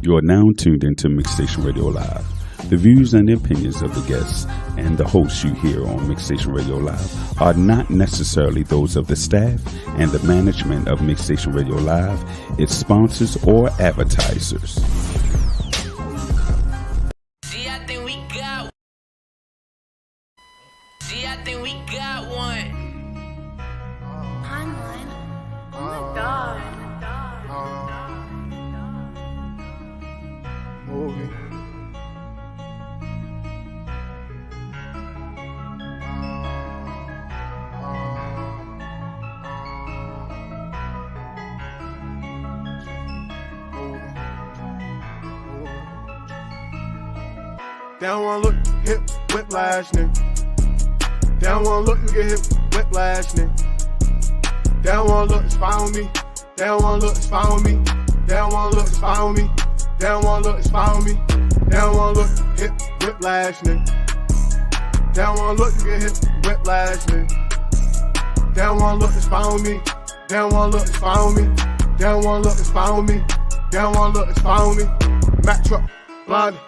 You are now tuned into Mixstation Radio Live. The views and the opinions of the guests and the hosts you hear on Mixstation Radio Live are not necessarily those of the staff and the management of Mixstation Radio Live, its sponsors, or advertisers. I think we got one. Timeline. Oh my god. Movie. Down one look, hip, whiplash, nigga. Down one look, you get hit, whiplash, nigga. Down one look, it's fine with me. Down one look, it's fine with me. Down one look, it's fine with me. Down one look, it's fine with me. Down one look, hip, whiplash, nigga. Down one look, you get hit, whiplash, nigga. Down one look, it's fine with me. Down one look, it's fine with me. Down one look, it's fine with me. Down one look, it's fine with me. Mac truck, blinded,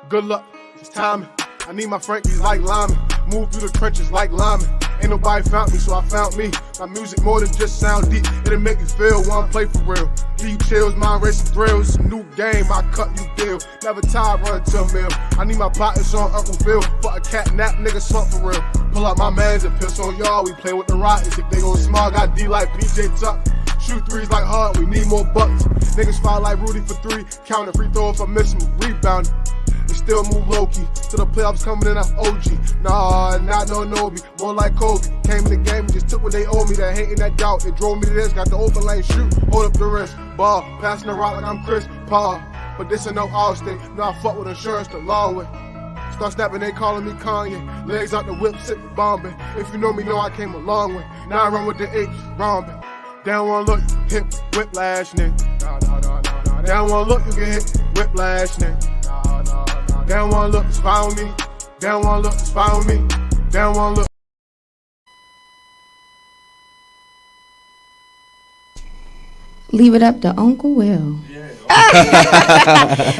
good luck, it's timing. I need my Frankies like linemen. Move through the trenches like linemen. Ain't nobody found me, so I found me. My music more than just sound deep. It'll make you feel one play for real. Give you chills, mind racing thrills. It's a new game, I cut you deal. Never tired, run to a mill. I need my partners on Uncle Phil. Fuck a cat nap, nigga, slump for real. Pull out my mans and piss on y'all. We play with the Rockets. If they gon' smog, got D like PJ Tuck. Shoot threes like hard, we need more bucks. Niggas foul like Rudy for three. Counting free throw if I miss him, rebounding. And still move low-key, to the playoffs coming in, I'm OG. Nah, not no Nobi, more like Kobe. Came in the game and just took what they owe me. That hate and that doubt, it drove me to this. Got the open lane shoot, hold up the wrist. Ball, passing the rock like I'm Chris Paul. But this ain't no All-State, no, I fuck with insurance the long way. Start snapping, they calling me Kanye. Legs out the whip, sipping bombing. If you know me, know I came a long way. Now I run with the H, romping. Down one look, hip, whiplash, nigga. Down one look, you get hit, whiplash, nigga. Down one look, it's fine with me. Down one look, it's fine with me. Down one look. Leave it up to Uncle Will.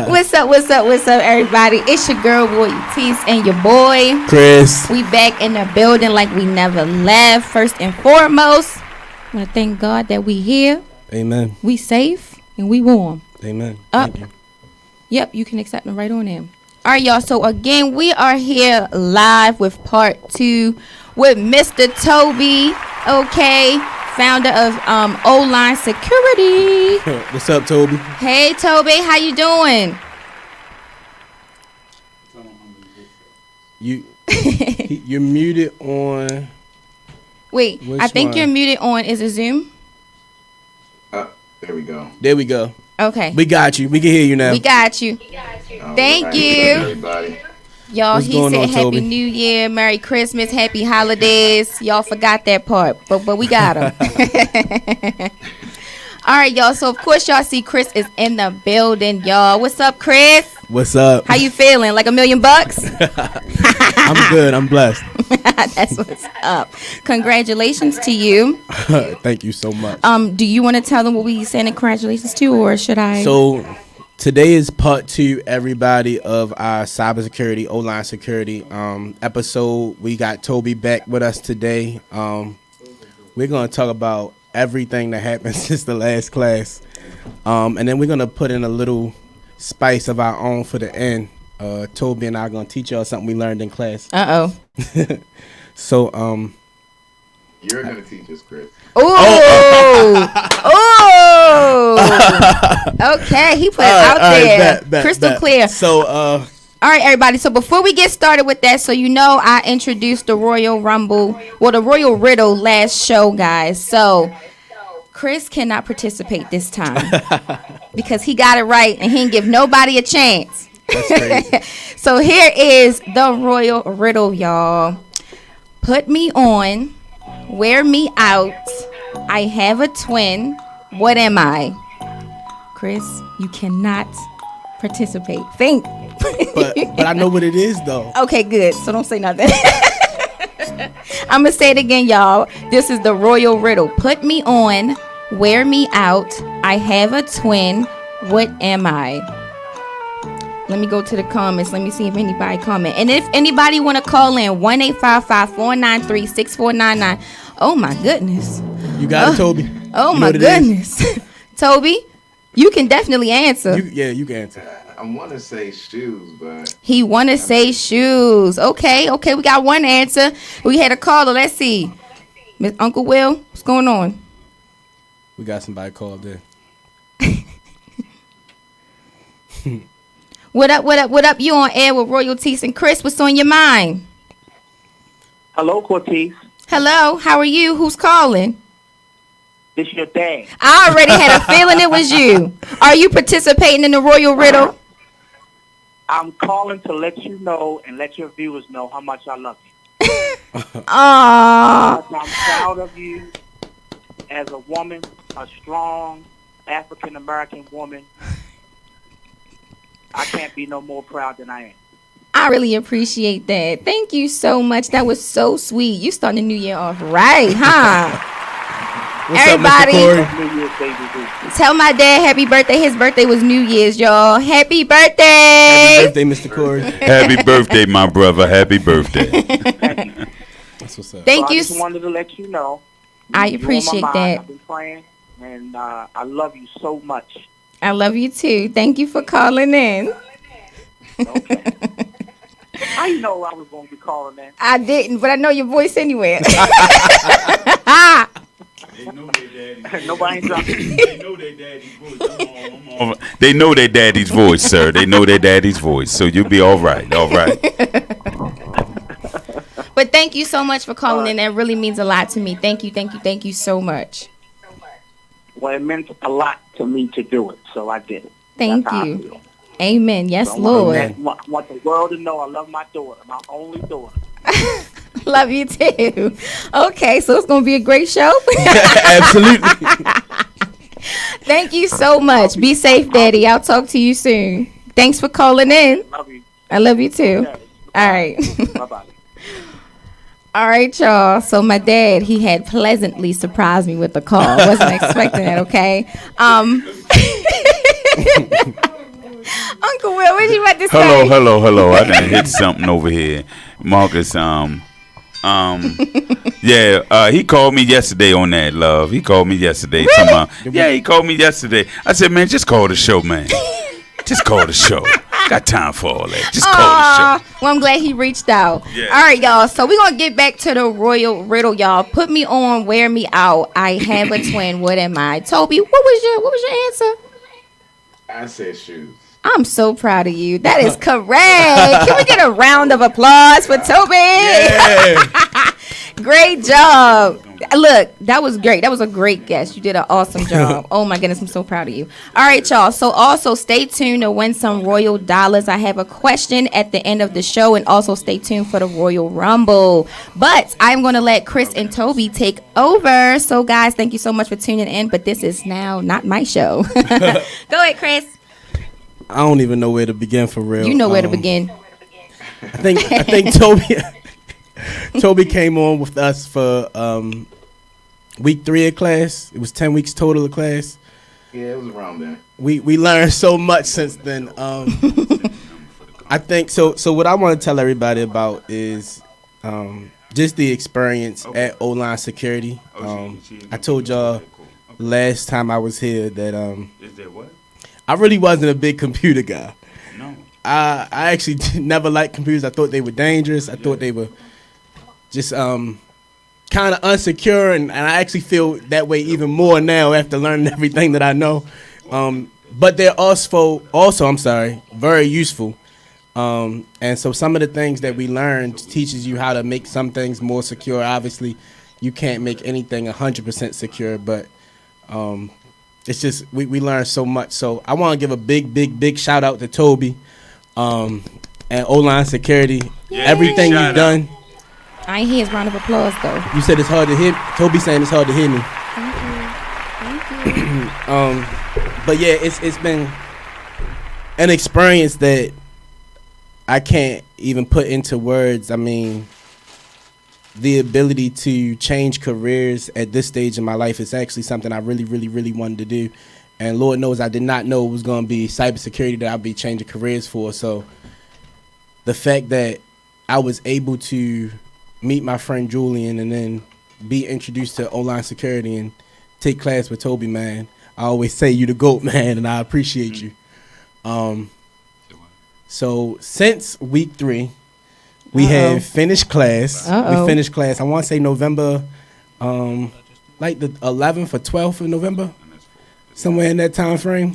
What's up, everybody? It's your girl, Boy Tease, and your boy, Chris. We back in the building like we never left. First and foremost, I want to thank God that we here. Amen. We safe, and we warm. Amen. Up. Thank you. Yep, you can accept them right on in. All right, y'all. So, again, we are here live with part 2 with Mr. Toby, okay, founder of Oline Security. What's up, Toby? Hey, Toby, how you doing? You're muted on. Wait, Which I think one? you're muted on. Is it Zoom? There we go. There we go. Okay. We got you. We can hear you now. We got you. Thank Right. you. Everybody. Y'all, What's he going said on, Happy Toby? New Year, Merry Christmas, Happy Holidays. Y'all forgot that part, but we got him. All right, y'all. So, of course, y'all see Chris is in the building, y'all. What's up, Chris? What's up? How you feeling? Like $1 million bucks? I'm good. I'm blessed. That's what's up. Congratulations to you. Thank you so much. Do you want to tell them what we saying congratulations to, or should I? So today is part 2, everybody, of our cybersecurity, Oline security episode. We got Toby back with us today. We're gonna talk about everything that happened since the last class, and then we're gonna put in a little spice of our own for the end. Toby and I are gonna teach y'all something we learned in class. So You're gonna teach us, Chris. Ooh. Okay, he put it out there. Crystal clear. So all right, everybody. So before we get started with that, so you know I introduced the Royal Rumble, the Royal Riddle last show, guys. So Chris cannot participate this time because he got it right and he didn't give nobody a chance. that's crazy. So here is the Royal Riddle, y'all. Put me on, wear me out. I have a twin. What am I? Chris, you cannot participate. Think. but I know what it is though. Okay, good. So don't say nothing. I'm going to say it again, y'all. This is the Royal Riddle. Put me on, wear me out. I have a twin. What am I? Let me go to the comments. Let me see if anybody comment. And if anybody want to call in, 1-855-493-6499. Oh, my goodness. You got it, Toby? Oh, You know my what it is? goodness. Toby, you can definitely answer. You can answer. I want to say shoes, but He want to say shoes. Okay, we got one answer. We had a caller. Let's see. Miss Uncle Will, what's going on? We got somebody called in. What up? You on air with Royalties and Chris. What's on your mind? Hello, Cortez. Hello, how are you? Who's calling? This your dad. I already had a feeling it was you. Are you participating in the Royal Riddle? I'm calling to let you know and let your viewers know how much I love you. Aww. I'm proud of you as a woman, a strong African-American woman. I can't be no more proud than I am. I really appreciate that. Thank you so much. That was so sweet. You starting the new year off right, huh? What's Everybody, up, Mr. Corey? New Year's baby week. tell my dad happy birthday. His birthday was New Year's, y'all. Happy birthday. Happy birthday, Mr. Corey. Happy birthday, my brother. Happy birthday. Thank you. That's what's up. Thank So you. I just wanted to let you know. I you're on my appreciate mind. that. I've been praying, and I love you so much. I love you too. Thank you for calling in. Okay. How you know I was going to be calling, man? I didn't, but I know your voice anyway. Nobody ain't dropping. They know their daddy's voice. They know their daddy's voice, sir. They know their daddy's voice. So you'll be all right. All right. But thank you so much for calling in. That really means a lot to me. Thank you so much. Well, it meant a lot to me to do it, so I did it. Thank That's how I you. feel. Amen. Yes, So I Lord. want the world to know I love my daughter, my only daughter. Love you too. Okay, so it's going to be a great show. Absolutely. Thank you so much. Be safe, Daddy. I'll talk to you soon. Thanks for calling in. Love you. I love you too. All right. Bye-bye. All right, y'all. So my dad, he had pleasantly surprised me with the call. I wasn't expecting that, okay? Uncle Will, what you about to say? Hello. I done hit something over here. Marcus, he called me yesterday on that, love. He called me yesterday. Really? He called me yesterday. I said, man, just call the show, man. Just call the show. Got time for all that. Just call the show. Well, I'm glad he reached out. Yeah. All right, y'all. So we're going to get back to the Royal Riddle, y'all. Put me on, wear me out. I have a twin. What am I? Toby, what was your answer? I said shoes. I'm so proud of you. That is correct. Can we get a round of applause for Toby? Yeah. Great job. Look, that was great. That was a great guess. You did an awesome job. Oh my goodness, I'm so proud of you. All right, y'all. So also stay tuned to win some Royal Dollars. I have a question at the end of the show, and also stay tuned for the Royal Rumble. But I'm going to let Chris and Toby take over. So guys, thank you so much for tuning in. But this is now not my show. Go ahead, Chris. I don't even know where to begin for real. You know where to begin. I think Toby came on with us for week 3 of class. It was 10 weeks total of class. Yeah, it was around there. We learned so much since then. I think so. So what I want to tell everybody about is just the experience at Oline Security. I told y'all last time I was here that Is there what? I really wasn't a big computer guy. No. I actually never liked computers. I thought they were dangerous. I thought they were just kind of unsecure, and I actually feel that way even more now after learning everything that I know. But they're also very useful. And so some of the things that we learned teaches you how to make some things more secure. Obviously, you can't make anything 100% secure, but it's just we learned so much. So I want to give a big shout out to Toby and Oline Security. Yeah, Everything you've done. I ain't hear his round of applause though. You said it's hard to hear. Toby saying it's hard to hear me. Thank you. But yeah, it's been an experience that I can't even put into words. I mean, the ability to change careers at this stage in my life is actually something I really wanted to do. And Lord knows I did not know it was going to be cybersecurity that I'd be changing careers for. So the fact that I was able to meet my friend Julian and then be introduced to Oline Security and take class with Toby, man. I always say you the GOAT, man, and I appreciate you. So since week 3, we have finished class. We finished class. I want to say November, like the 11th or 12th of November, somewhere in that time frame.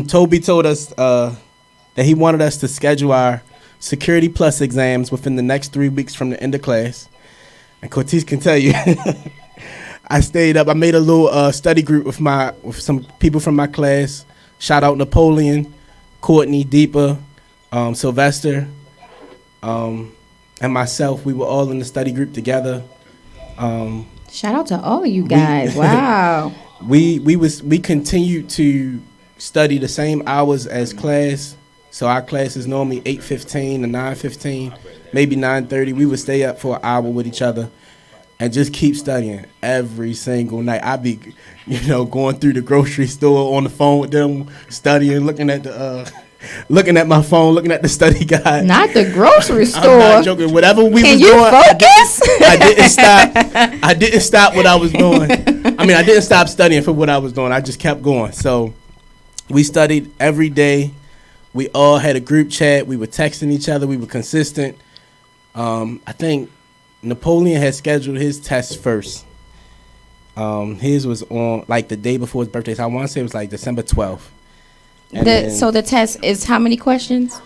Toby told us that he wanted us to schedule our Security Plus exams within the next 3 weeks from the end of class. And Cortez can tell you, I stayed up. I made a little study group with some people from my class. Shout out Napoleon, Courtney, Deepa, Sylvester, and myself. We were all in the study group together. Shout out to all of you guys. Wow. We continued to study the same hours as class. So our class is normally 8:15 to 9:15, maybe 9:30. We would stay up for an hour with each other and just keep studying every single night. I'd be, going through the grocery store on the phone with them, studying, looking at my phone, looking at the study guide. Not the grocery store. I'm not joking. Whatever we was doing, focus? I didn't stop. I didn't stop what I was doing. I mean, I didn't stop studying for what I was doing. I just kept going. So we studied every day. We all had a group chat. We were texting each other. We were consistent. I think Napoleon had scheduled his test first. His was on like the day before his birthday. So I want to say it was like December 12th. So the test is how many questions?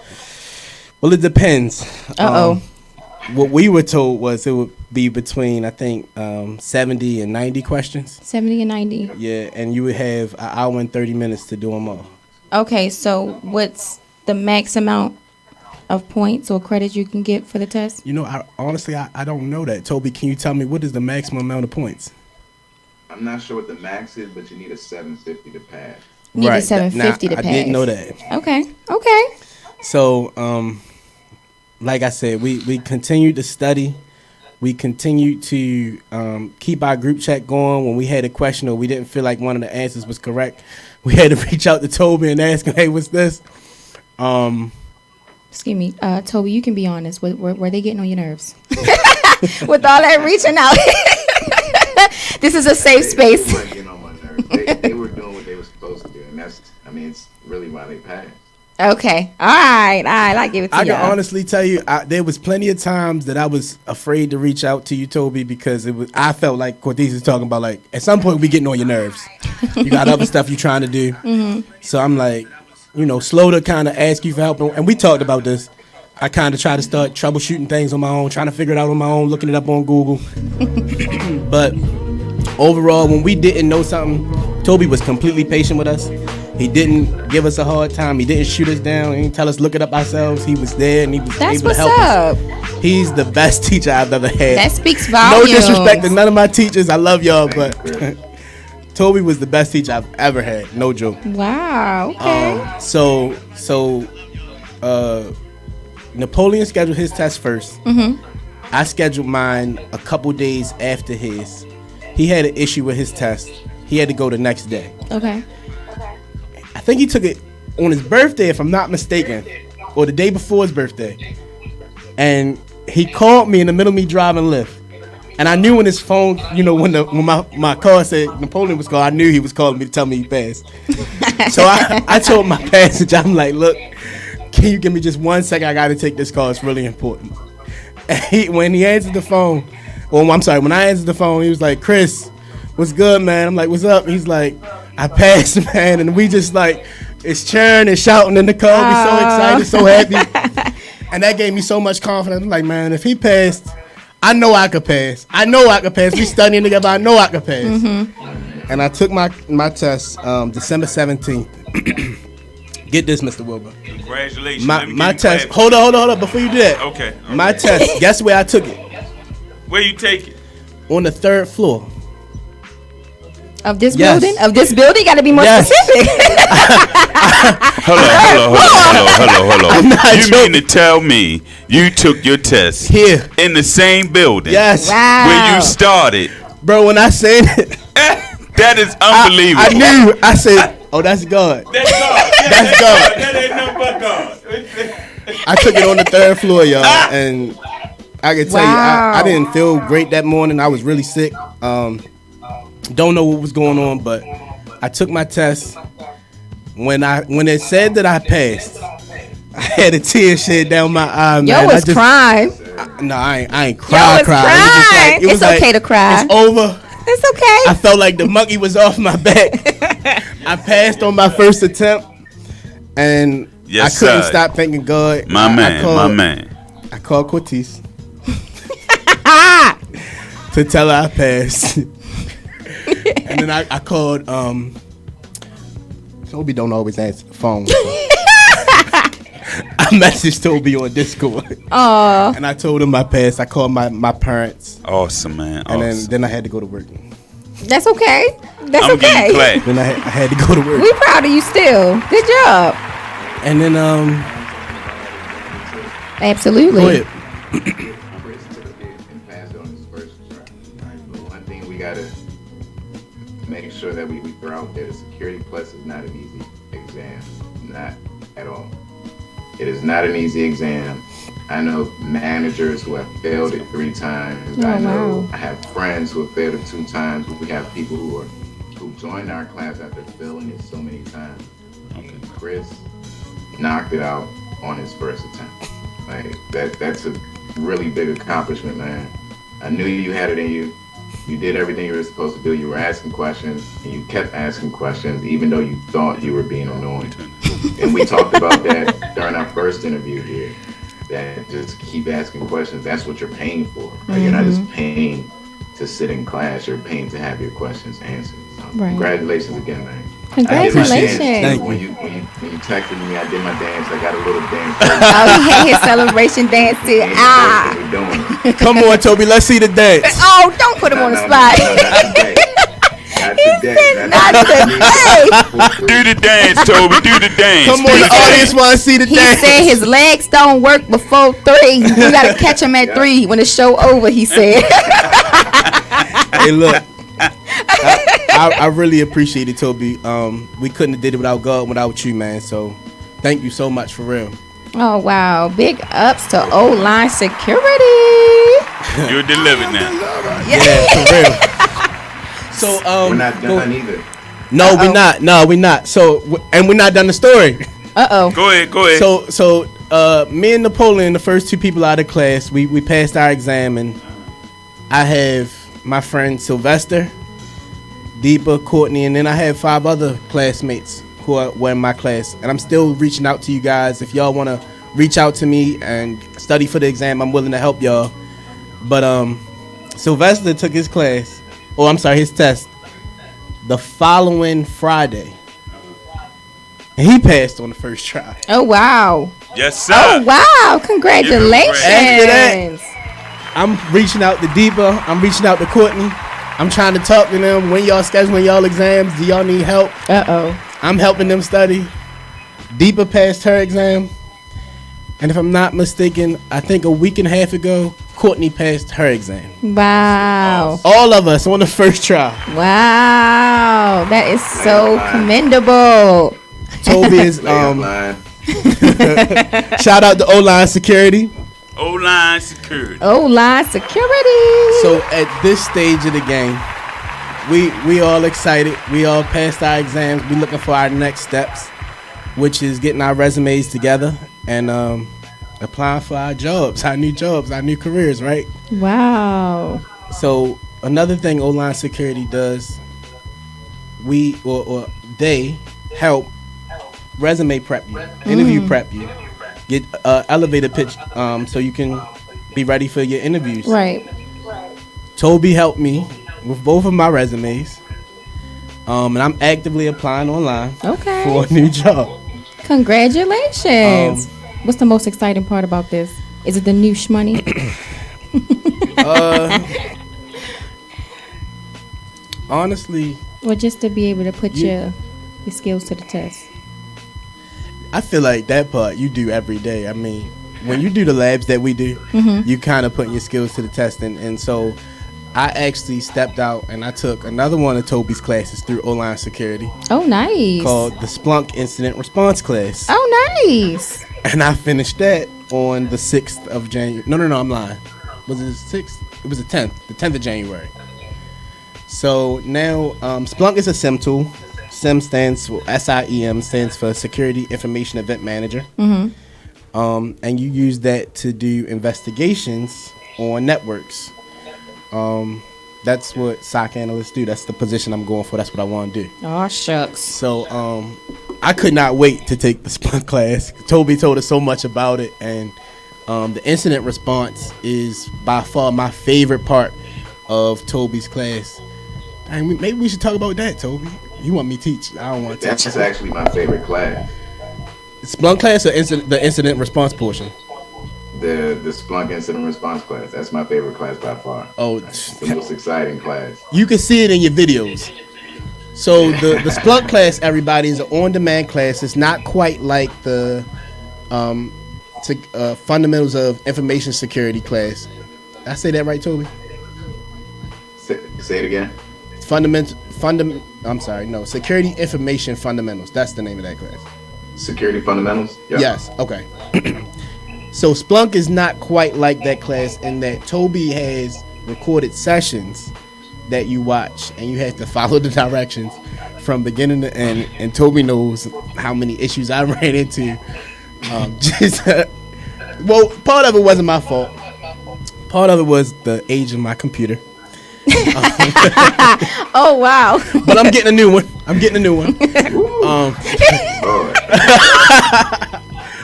Well, it depends. What we were told was it would be between, I think, 70 and 90 questions. 70 and 90. Yeah, and you would have an hour and 30 minutes to do them all. Okay, so what's the max amount of points or credits you can get for the test? Honestly, I don't know that. Toby, can you tell me what is the maximum amount of points? I'm not sure what the max is, but you need a 750 to pass. Need a 750 to pass. I didn't know that. Okay. So, like I said, we continued to study. We continued to keep our group chat going. When we had a question or we didn't feel like one of the answers was correct, we had to reach out to Toby and ask him, hey, what's this? Excuse me, Toby, you can be honest. Were they getting on your nerves? With all that reaching out. This is a safe space. They weren't getting on my nerves. They were doing what they were supposed to do. And it's really why they passed. Okay. All right. I give it to you. I can honestly tell you, there was plenty of times that I was afraid to reach out to you, Toby, because I felt like Cortez is talking about, like, at some point we getting on your nerves. You got other stuff you're trying to do. Mm-hmm. So I'm like, slow to kind of ask you for help. And we talked about this. I kind of try to start troubleshooting things on my own, trying to figure it out on my own, looking it up on Google. But overall, when we didn't know something, Toby was completely patient with us. He didn't give us a hard time. He didn't shoot us down. He didn't tell us look it up ourselves. He was there and he was able to help us. He's the best teacher I've ever had. That speaks volumes. No disrespect to none of my teachers. I love y'all, but Toby was the best teacher I've ever had. No joke. Wow. Okay. So Napoleon scheduled his test first. Mm-hmm. I scheduled mine a couple days after his. He had an issue with his test. He had to go the next day. Okay. I think he took it on his birthday, if I'm not mistaken, or the day before his birthday. And he called me in the middle of me driving Lyft. And I knew when his phone, when my car said Napoleon was called, I knew he was calling me to tell me he passed. So I told my passenger, I'm like, look, can you give me just 1 second? I got to take this call. It's really important. And when he answered the phone, when I answered the phone, he was like, Chris, what's good, man? I'm like, what's up? He's like, I passed, man. And we just like, it's cheering and shouting in the car. We so excited, so happy. And that gave me so much confidence. I'm like, man, if he passed, I know I could pass. We studying together. I know I could pass. Mm-hmm. And I took my test December 17th. Get this, Mr. Wilbur. Congratulations. My test. Hold on. Before you do that. Okay. My test. Guess where I took it? Where you take it? On the 3rd floor. Of this building? Of this building? Got to be more specific. Hold on. You mean to tell me you took your test here in the same building? Yes. Wow. Where you started? Bro, when I said it. That is unbelievable. I knew. I said, "Oh, that's God. That's God. That's God." That ain't nothing but God. I took it on the 3rd floor, y'all, and I can tell you, I didn't feel great that morning. I was really sick. Don't know what was going on, but I took my test. When it said that I passed, I had a tear shed down my eye. Man. Yo was crying. I ain't Yo crying. was crying. It was It's okay to cry. It's over. It's okay. I felt like the monkey was off my back. I passed on my first attempt, and Yes, I couldn't sir. stop thanking God. My man. I called Cortez to tell her I passed. And then I called, Toby don't always answer the phone. So I messaged Toby on Discord. And I told him I passed. I called my parents. Awesome, man. And Awesome. then I had to go to work. That's okay. That's I'm okay. getting clapped. Then I had to go to work. We proud of you still. Good job. And then Absolutely. go ahead. Chris took it and passed it on his first try. Right? But one thing we gotta make sure that we throw out there: the Security Plus is not an easy exam, not at all. It is not an easy exam. I know managers who have failed it 3 times. Oh, I know wow. I have friends who have failed it 2 times. We have people who joined our class after failing it so many times. Okay. Chris knocked it out on his first attempt. Like that's a really big accomplishment, man. I knew you had it in you. You did everything you were supposed to do. You were asking questions, and you kept asking questions, even though you thought you were being annoying. And we talked about that during our first interview here. That just keep asking questions. That's what you're paying for. Right? You're not just paying to sit in class. You're paying to have your questions answered. So Right. Congratulations again, man. Congratulations. I did my dance, Thank too. When you texted me, I did my dance. I got a little dance. Oh, he had his celebration dance too. Ah. We're doing it. Come on, Toby. Let's see the dance. Oh, don't put him on the spot. Not today. Not today. Do the dance, Toby. Do the dance. Come Do on, the the audience want to see the He dance. said his legs don't work before 3. You gotta catch him at 3 when the show over. He said. Hey, look. I really appreciate it, Toby. We couldn't have did it without God, without you, man. So, thank you so much for real. Oh wow! Big ups to Oline Security. You're delivered now. Yeah, for real. So, We're not done either. No, we're not. No, we're not. So, and we're not done the story. Uh-oh. Go ahead. So, me and Napoleon, the first 2 people out of class, we passed our exam, and I have my friend Sylvester, Deepa, Courtney, and then I have 5 other classmates who were in my class. And I'm still reaching out to you guys. If y'all want to reach out to me and study for the exam, I'm willing to help y'all. But Sylvester took his class, his test, the following Friday. And he passed on the first try. Oh wow! Yes, sir. Oh wow! Congratulations! After that, I'm reaching out to Deepa. I'm reaching out to Courtney. I'm trying to talk to them. When y'all scheduling y'all exams, do y'all need help? Uh-oh. I'm helping them study. Deepa passed her exam. And if I'm not mistaken, I think a week and a half ago, Courtney passed her exam. Wow! All of us on the first try. Wow! That is so commendable. Toby is shout out to Oline Security. Oline Security. Oline Security. So at this stage of the game, we all excited. We all passed our exams. We looking for our next steps, which is getting our resumes together and applying for our jobs, our new careers, right? Wow. So another thing Oline Security does, we or they help resume prep you, interview prep you, get elevator pitch so you can be ready for your interviews. Right. Toby helped me with both of my resumes, and I'm actively applying online Okay. for a new job. Congratulations. What's the most exciting part about this? Is it the new shmoney? Honestly, Or just to be able to put your skills to the test? I feel like that part you do every day. I mean, when you do the labs that we do, you kind of putting your skills to the test. And so I actually stepped out and I took another one of Toby's classes through Oline Security Oh, nice. called the Splunk Incident Response class. Oh, nice. And I finished that on the 6th of January. No, I'm lying. Was it the 6th? It was the 10th of January. So now Splunk is a SIM tool. SIM stands for SIEM, stands for Security Information Event Manager. And you use that to do investigations on networks. That's what SOC analysts do. That's the position I'm going for. That's what I want to do. Oh, shucks. So I could not wait to take the Splunk class. Toby told us so much about it, and the incident response is by far my favorite part of Toby's class. And maybe we should talk about that, Toby. You want me to teach? I don't want to teach. That's actually my favorite class. Splunk class or the incident response portion? The Splunk Incident Response class. That's my favorite class by far. Oh, it's the most exciting class. You can see it in your videos. So the Splunk class, everybody, is an on-demand class. It's not quite like the fundamentals of information security class. Did I say that right, Toby? Say it again. Security information fundamentals. That's the name of that class. Security fundamentals? Yep. Yes. Okay. So Splunk is not quite like that class in that Toby has recorded sessions that you watch and you have to follow the directions from beginning to end. And Toby knows how many issues I ran into. Well, part of it wasn't my fault. Part of it was the age of my computer. Oh, wow. But I'm getting a new one.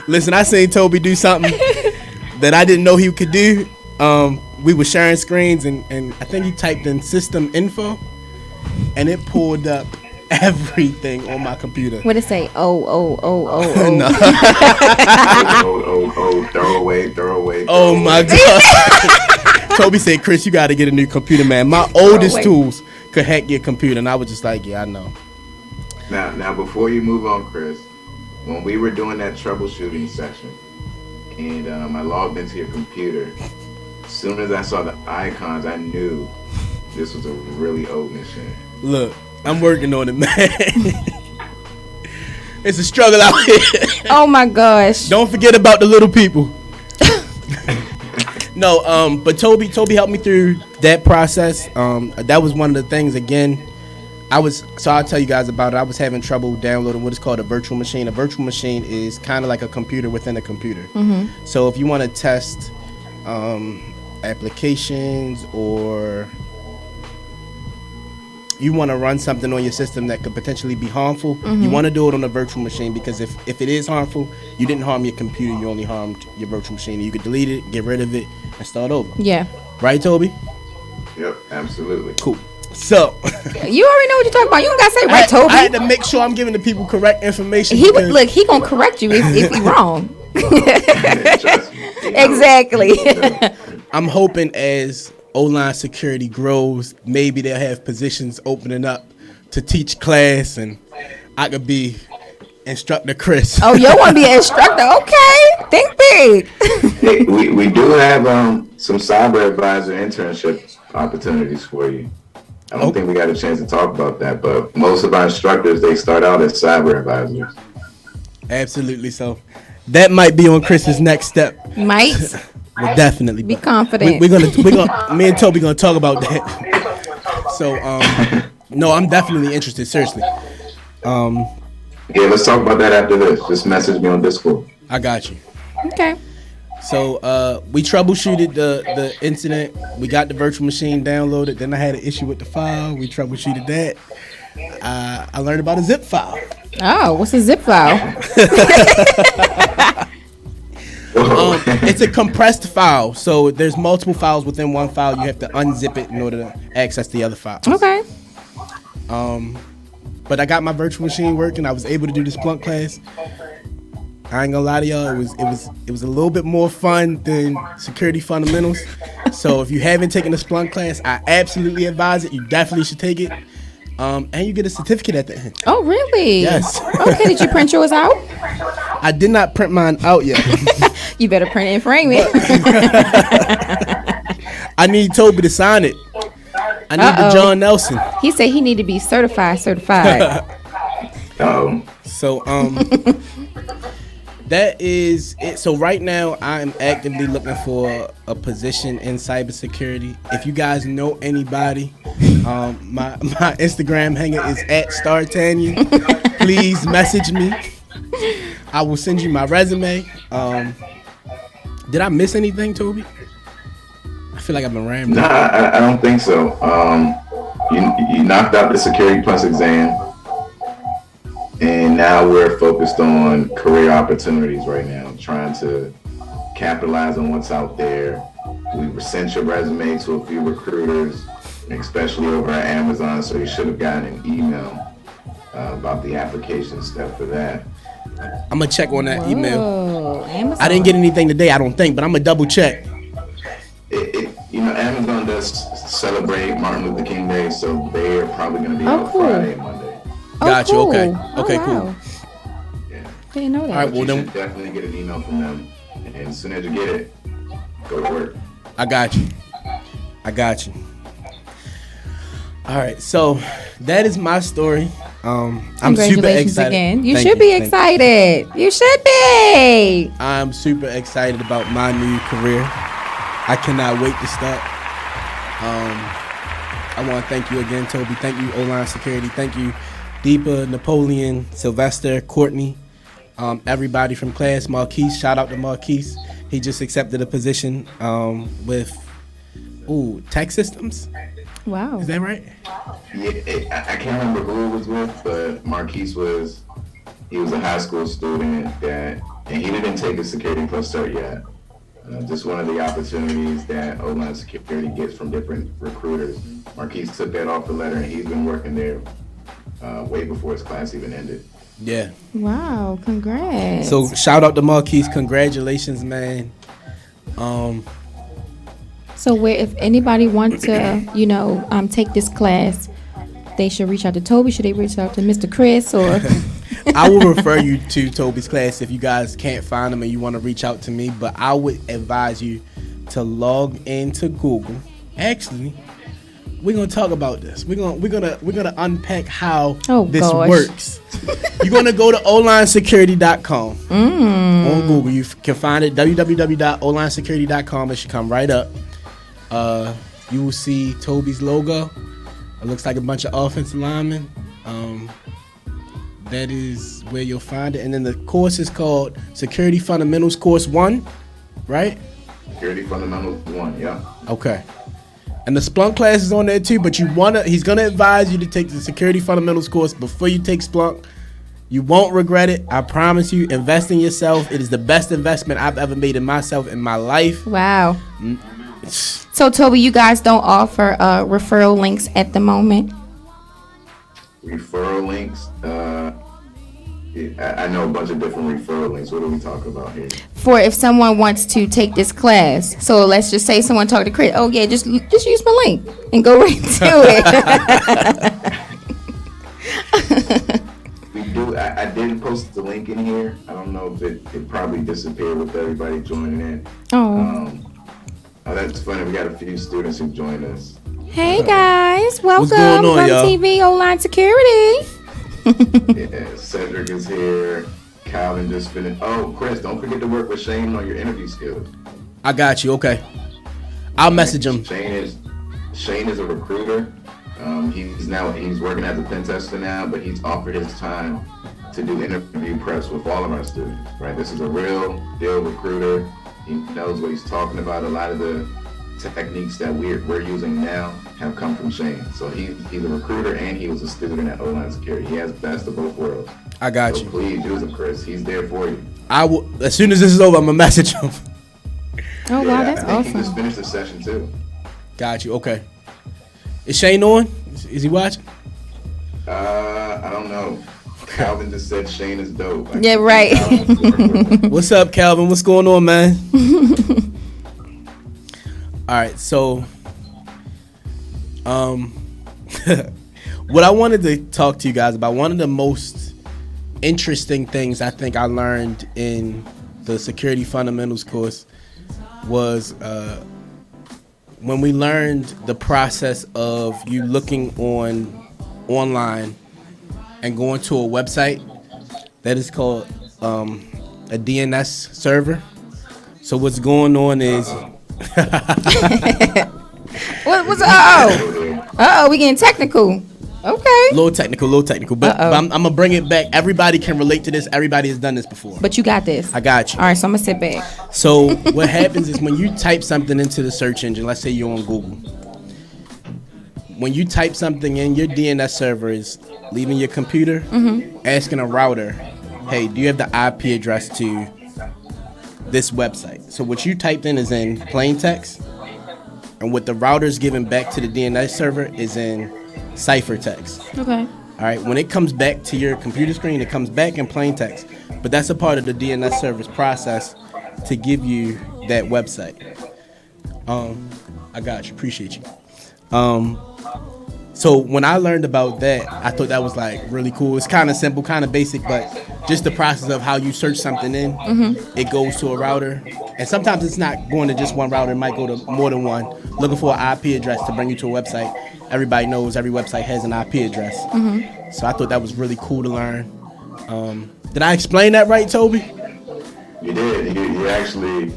Listen, I seen Toby do something that I didn't know he could do. We were sharing screens, and I think he typed in system info, and it pulled up everything on my computer. What did it say? Oh. No. Throw away. Oh my God. Toby said, Chris, you got to get a new computer, man. My oldest tools could hack your computer, and I was just like, yeah, I know. Now, before you move on, Chris, when we were doing that troubleshooting session, and I logged into your computer, as soon as I saw the icons, I knew this was a really old machine. Look, I'm working on it, man. It's a struggle out here. Oh my gosh. Don't forget about the little people. No, but Toby helped me through that process. That was one of the things, again, I'll tell you guys about it. I was having trouble downloading what is called a virtual machine. A virtual machine is kind of like a computer within a computer. Mm-hmm. So if you want to test applications, or you want to run something on your system that could potentially be harmful, you want to do it on a virtual machine, because if it is harmful, you didn't harm your computer, you only harmed your virtual machine. You could delete it, get rid of it, and start over. Yeah. Right, Toby? Yep, absolutely. Cool. So you already know what you're talking about. You don't gotta say right, Toby. I had to make sure I'm giving the people correct information. He gonna correct you if he's wrong. Exactly. I'm hoping as Oline Security grows, maybe they'll have positions opening up to teach class, and I could be instructor Chris. Oh, you want to be an instructor? Okay, think big. Hey, we do have some cyber advisor internship opportunities for you. I don't think we got a chance to talk about that, but most of our instructors, they start out as cyber advisors. Absolutely. So that might be on Chris's next step. Might. We'll definitely be confident. We're gonna me and Toby gonna talk about that. So no, I'm definitely interested. Seriously. Yeah, let's talk about that after this. Just message me on Discord. I got you. Okay. So we troubleshooted the incident. We got the virtual machine downloaded. Then I had an issue with the file. We troubleshooted that. I learned about a zip file. Oh, what's a zip file? It's a compressed file. So there's multiple files within one file. You have to unzip it in order to access the other files. Okay. But I got my virtual machine working. I was able to do the Splunk class. I ain't gonna lie to y'all, it was a little bit more fun than security fundamentals. So if you haven't taken the Splunk class, I absolutely advise it. You definitely should take it. And you get a certificate at the end. Oh, really? Yes. Okay, did you print yours out? I did not print mine out yet. You better print it and frame it. I need Toby to sign it. I need the John Nelson. He said he need to be certified. Oh, So that is it. So right now I'm actively looking for a position in cybersecurity. If you guys know anybody, my Instagram handle is @StarTanya. Please message me. I will send you my resume. Did I miss anything, Toby? I feel like I've been rambling. no, I don't think so. You knocked out the Security Plus exam, and now we're focused on career opportunities right now, trying to capitalize on what's out there. We sent your resume to a few recruiters, especially over at Amazon, so you should have gotten an email about the application step for that. I'm gonna check on that email. Oh, Amazon. I didn't get anything today, I don't think, but I'm gonna double check. Amazon does celebrate Martin Luther King Day, so they're probably going to be out cool. Friday and Monday. Got you. Cool. Okay. Oh, Okay. wow. Cool. Yeah. Didn't know that. All right. But Well, you then should definitely get an email from them, and as soon as you get it, go to work. I got you. All right. So that is my story. I'm super Congratulations excited. again. You Thank should be thank excited. You should be. I'm super excited about my new career. I cannot wait to start. I want to thank you again, Toby. Thank you, Oline Security. Thank you, Deepa, Napoleon, Sylvester, Courtney, everybody from class. Marquise, shout out to Marquise. He just accepted a position with Tech Systems. Wow. Is that right? Yeah, I can't remember who it was with, but Marquise was a high school student and he didn't take a Security Plus cert yet. Just one of the opportunities that Oline Security gets from different recruiters. Marquise took that off the letter, and he's been working there way before his class even ended. Yeah. Wow. Congrats. So shout out to Marquise. Congratulations, man. So where, if anybody wants to, take this class, they should reach out to Toby. Should they reach out to Mr. Chris or? I will refer you to Toby's class if you guys can't find him and you want to reach out to me. But I would advise you to log into Google. Actually, we're gonna talk about this. We're gonna unpack how this works. You're gonna go to olinesecurity.com on Google. You can find it www.olinesecurity.com. It should come right up. You will see Toby's logo. It looks like a bunch of offensive linemen. That is where you'll find it. And then the course is called Security Fundamentals Course 1, right? Security Fundamentals 1, yeah. Okay. And the Splunk class is on there too, but he's gonna advise you to take the Security Fundamentals course before you take Splunk. You won't regret it. I promise you. Invest in yourself. It is the best investment I've ever made in myself in my life. Wow. So Toby, you guys don't offer referral links at the moment? Referral links. I know a bunch of different referral links. What are we talking about here? For if someone wants to take this class, so let's just say someone talked to Chris. Oh yeah, just use my link and go right to it. We do. I did post the link in here. I don't know if it probably disappeared with everybody joining in. Oh. That's funny. We got a few students who joined us. Hey guys, welcome going on, from y'all? TV Oline Security. Yeah, Cedric is here. Calvin just finished. Oh, Chris, don't forget to work with Shane on your interview skills. I got you. Okay. I'll message him. Shane is a recruiter. He's working as a pen tester now, but he's offered his time to do interview preps with all of our students. Right, this is a real deal recruiter. He knows what he's talking about. A lot of the techniques that we're using now have come from Shane. So he's a recruiter and he was a student at Oline Security. He has the best of both worlds. I got So you. please use him, Chris. He's there for you. I will. As soon as this is over, I'm gonna message him. Oh wow, that's I think he just awesome. finished the session too. Got you. Okay. Is Shane on? Is he watching? I don't know. Calvin just said Shane is dope. Yeah, right. What's up, Calvin? What's going on, man? All right, so what I wanted to talk to you guys about, one of the most interesting things I think I learned in the Security Fundamentals course was when we learned the process of you looking online and going to a website that is called a DNS server. So what's going on is What's we getting technical. Okay. Little technical, but I'm gonna bring it back. Everybody can relate to this. Everybody has done this before. But you got this. I got you. All right, so I'm gonna sit back. So what happens is when you type something into the search engine, let's say you're on Google. When you type something in, your DNS server is leaving your computer, asking a router, hey, do you have the IP address to this website? So what you typed in is in plain text, and what the router's giving back to the DNS server is in ciphertext. Okay. All right. When it comes back to your computer screen, it comes back in plain text. But that's a part of the DNS server's process to give you that website. I got you. Appreciate you. So when I learned about that, I thought that was like really cool. It's kind of simple, kind of basic, but just the process of how you search something in, it goes to a router. And sometimes it's not going to just one router. It might go to more than one, looking for an IP address to bring you to a website. Everybody knows every website has an IP address. So I thought that was really cool to learn. Did I explain that right, Toby? You did. You actually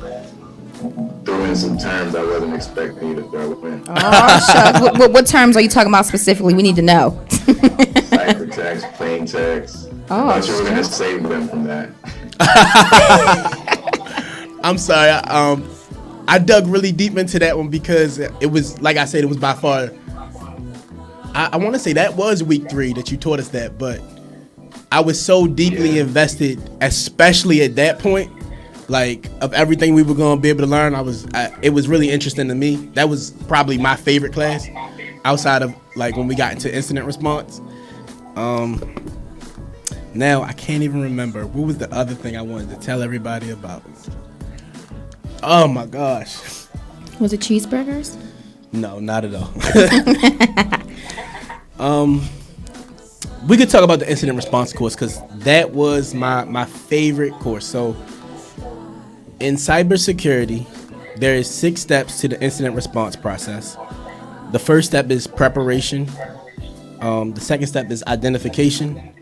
threw in some terms I wasn't expecting you to throw in. Oh, shucks. What terms are you talking about specifically? We need to know. Ciphertext, plain text. Oh, I thought you were going to save them from that. I'm sorry. I dug really deep into that one because it was, like I said, it was by far. I want to say that was week 3 that you taught us that, but I was so deeply invested, especially at that point, like of everything we were going to be able to learn. It was really interesting to me. That was probably my favorite class outside of like when we got into incident response. Now I can't even remember what was the other thing I wanted to tell everybody about. Oh my gosh. Was it cheeseburgers? No, not at all. We could talk about the incident response course because that was my favorite course. So in cybersecurity, there is 6 steps to the incident response process. The first step is preparation. The second step is identification.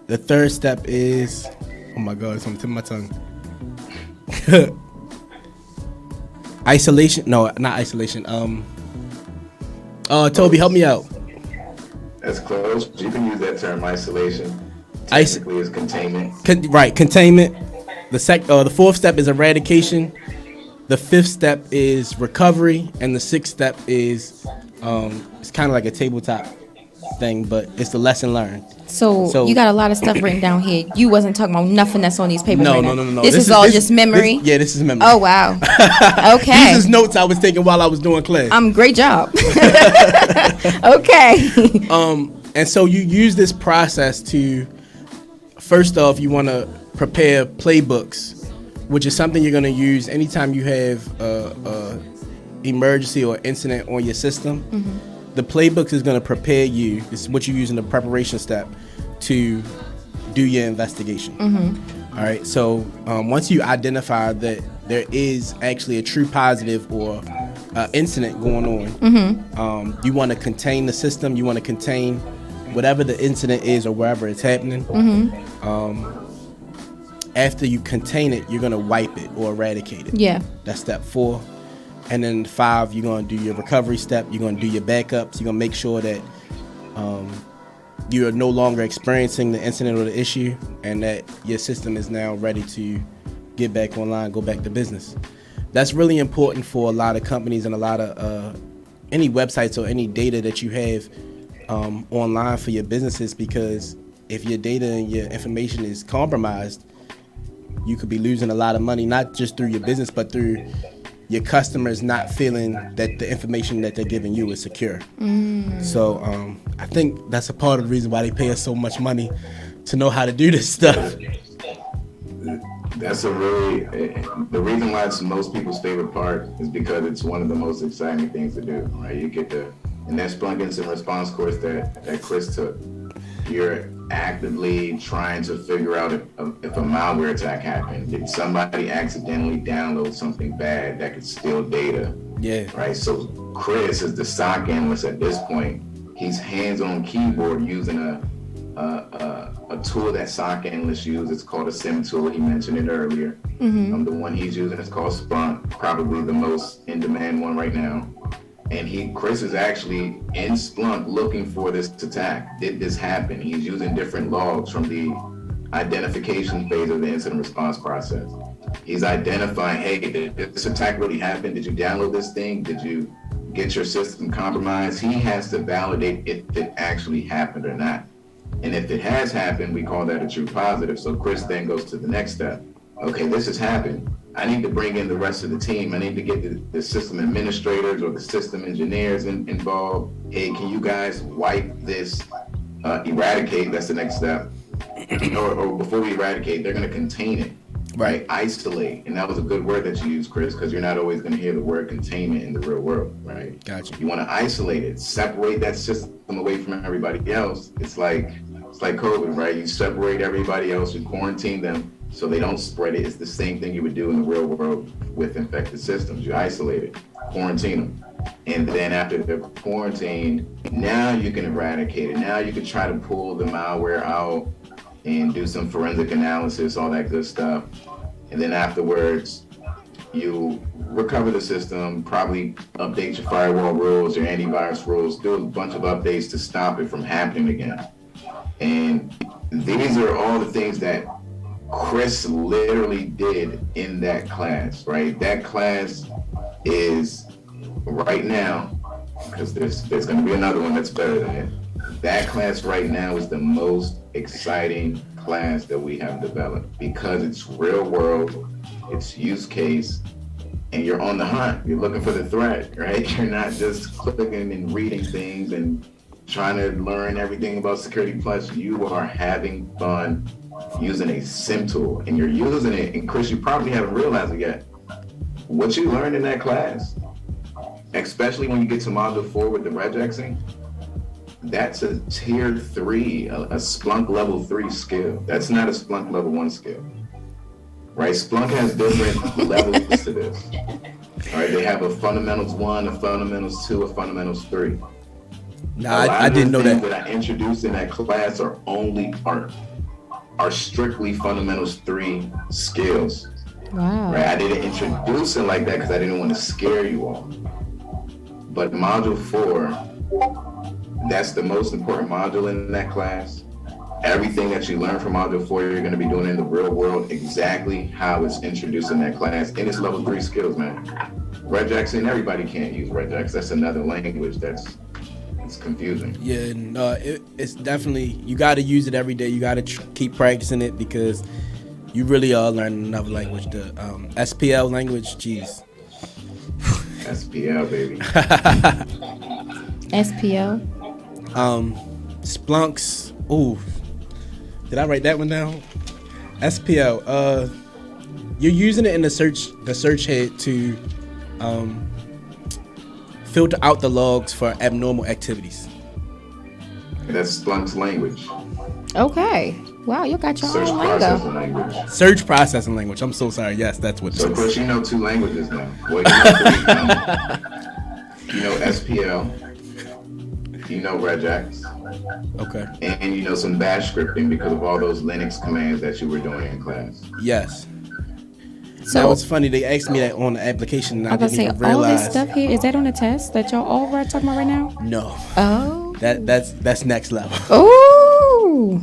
The third step is, oh my God, it's on the tip of my tongue. Isolation. No, not isolation. Toby, help me out. That's close. You can use that term, isolation. Technically, is containment. Right, containment. The fourth step is eradication. The fifth step is recovery, and the sixth step is it's kind of like a tabletop thing, but it's the lesson learned. So you got a lot of stuff written down here. You wasn't talking about nothing that's on these papers. No. This is all just memory. This is memory. Oh wow. Okay. These is notes I was taking while I was doing class. Great job. Okay. And so you use this process to, first off, you want to prepare playbooks, which is something you're going to use anytime you have a emergency or incident on your system. The playbooks is going to prepare you. This is what you use in the preparation step to do your investigation. All right. So once you identify that there is actually a true positive or incident going on, you want to contain the system. You want to contain whatever the incident is or wherever it's happening. After you contain it, you're going to wipe it or eradicate it. Yeah. That's step 4. And then 5, you're going to do your recovery step. You're going to do your backups. You're going to make sure that you are no longer experiencing the incident or the issue and that your system is now ready to get back online, go back to business. That's really important for a lot of companies and a lot of any websites or any data that you have online for your businesses, because if your data and your information is compromised, you could be losing a lot of money, not just through your business, but through your customers not feeling that the information that they're giving you is secure. So I think that's a part of the reason why they pay us so much money to know how to do this stuff. That's the reason why it's most people's favorite part is because it's one of the most exciting things to do, right? You get in that Splunk Incident Response course that Chris took, you're actively trying to figure out if a malware attack happened. Did somebody accidentally download something bad that could steal data? Yeah. Right. So Chris is the SOC analyst at this point. He's hands on keyboard using a tool that SOC analysts use. It's called a SIM tool. He mentioned it earlier. The one he's using is called Splunk, probably the most in demand one right now. And Chris is actually in Splunk looking for this attack. Did this happen? He's using different logs from the identification phase of the incident response process. He's identifying, hey, did this attack really happen? Did you download this thing? Did you get your system compromised? He has to validate if it actually happened or not. And if it has happened, we call that a true positive. So Chris then goes to the next step. Okay, this has happened. I need to bring in the rest of the team. I need to get the system administrators or the system engineers involved. Hey, can you guys wipe this, eradicate? That's the next step. or before we eradicate, they're going to contain it. Right, isolate, and that was a good word that you used, Chris, because you're not always going to hear the word containment in the real world, right? Gotcha. You want to isolate it, separate that system away from everybody else. It's like COVID, right? You separate everybody else, you quarantine them so they don't spread it. It's the same thing you would do in the real world with infected systems. You isolate it, quarantine them, and then after they're quarantined, now you can eradicate it. Now you can try to pull the malware out and do some forensic analysis, all that good stuff. And then afterwards, you recover the system, probably update your firewall rules, your antivirus rules, do a bunch of updates to stop it from happening again. And these are all the things that Chris literally did in that class, right? That class is right now, because there's gonna be another one that's better than it. That class right now is the most exciting class that we have developed because it's real world, it's use case, and you're on the hunt. You're looking for the threat, right? You're not just clicking and reading things and trying to learn everything about Security Plus. You are having fun using a SIM tool, and you're using it. And Chris, you probably haven't realized it yet. What you learned in that class, especially when you get to Module 4 with the regexing, that's a tier 3, a Splunk level 3 skill. That's not a Splunk level 1 skill, right? Splunk has different levels to this, right? They have a fundamentals 1, a fundamentals 2, a fundamentals 3. Nah, I didn't know that. That I introduced in that class are strictly fundamentals 3 skills. Wow. Right? I didn't introduce it like that because I didn't want to scare you all. But Module 4, that's the most important module in that class. Everything that you learn from Module 4, you're going to be doing in the real world exactly how it's introduced in that class. And it's level 3 skills, man. Regex, and everybody can't use Regex. That's another language it's confusing. Yeah, no, it's definitely, you got to use it every day. You got to keep practicing it because you really are learning another language. The SPL language, jeez. SPL, baby. SPL. Splunk's. Ooh, did I write that one down? SPL. You're using it in the search head to filter out the logs for abnormal activities. That's Splunk's language. Okay. Wow, you got your Search own processing lingo. language. Search processing language. I'm so sorry. Yes, that's what it So, is. of course, you know 2 languages now. Well, you know 3. You know SPL. You know regex. Okay. And you know some bash scripting because of all those Linux commands that you were doing in class. Yes. So that was funny. They asked me that on the application, and I I was didn't gonna say even all realize. this stuff here, is that on the test that y'all all are talking about right now? No. Oh. That's next level. Ooh.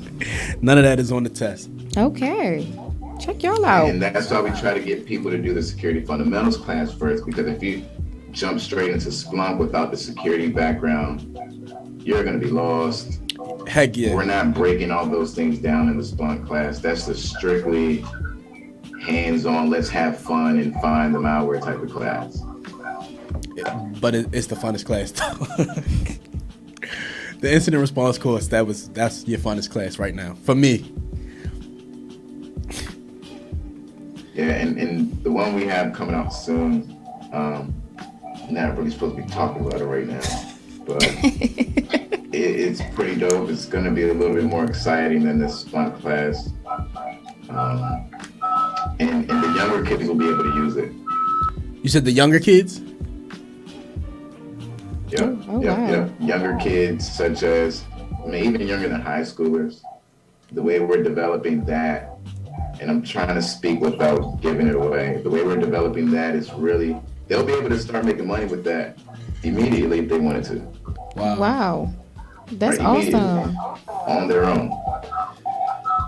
None of that is on the test. Okay. Check y'all out. And that's why we try to get people to do the security fundamentals class first, because if you jump straight into Splunk without the security background, you're going to be lost. Heck yeah. We're not breaking all those things down in the Splunk class. That's the strictly hands-on, let's have fun and find the malware type of class. But it's the funnest class though. The incident response course, that's your funnest class right now for me. Yeah, and the one we have coming out soon, not really supposed to be talking about it right now, but it's pretty dope. It's going to be a little bit more exciting than this Splunk class. And the younger kids will be able to use it. You said the younger kids? Younger kids, such as, I mean, even younger than high schoolers, the way we're developing that, and I'm trying to speak without giving it away, the way we're developing that is really, they'll be able to start making money with that immediately if they wanted to. Wow. That's Right, awesome. on their own.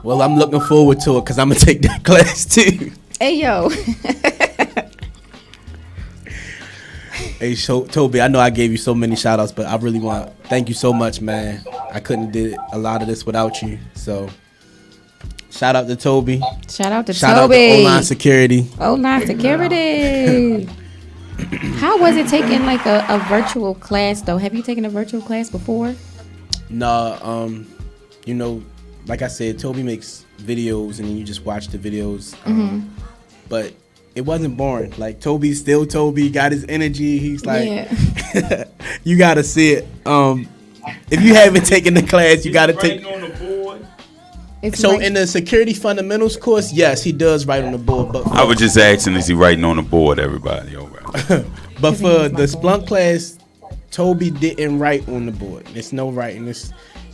Well, I'm looking forward to it because I'm gonna take that class too. Hey, yo. Hey, Toby, I know I gave you so many shout outs, but I really want to thank you so much, man. I couldn't did a lot of this without you. So, shout out to Toby. Shout out to Shout Toby. out to Oline Security. Oline Security. How was it taking like a virtual class though? Have you taken a virtual class before? No, you know, like I said, Toby makes videos and then you just watch the videos. But it wasn't boring. Like Toby's still Toby, got his energy. He's like, you gotta see it. If you haven't taken the class, you gotta take. On the board. So in the security fundamentals course, yes, he does write on the board. But I was just asking, is he writing on the board? Everybody, all right. but for the Splunk class, Toby didn't write on the board. There's no writing.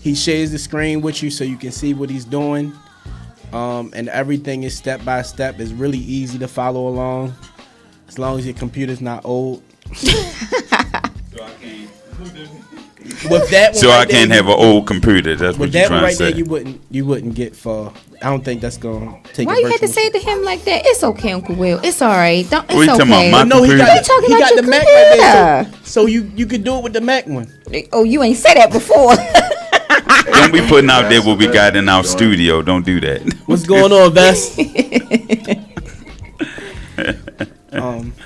He shares the screen with you so you can see what he's doing. And everything is step by step. It's really easy to follow along, as long as your computer's not old. With that one So right I can't there, have an old computer. That's what with you're that one trying right to there, say. you wouldn't get far. I don't think that's gonna take. Why a you had to virtual- say to him like that? It's okay, Uncle Will. It's all right. It's What you talking okay. about, my No, he got, computer? talking he about got your the Mac right there. computer. So you could do it with the Mac one. Oh, you ain't said that before. Don't be putting out there what we got in our studio. Don't do that. What's going on, Vess?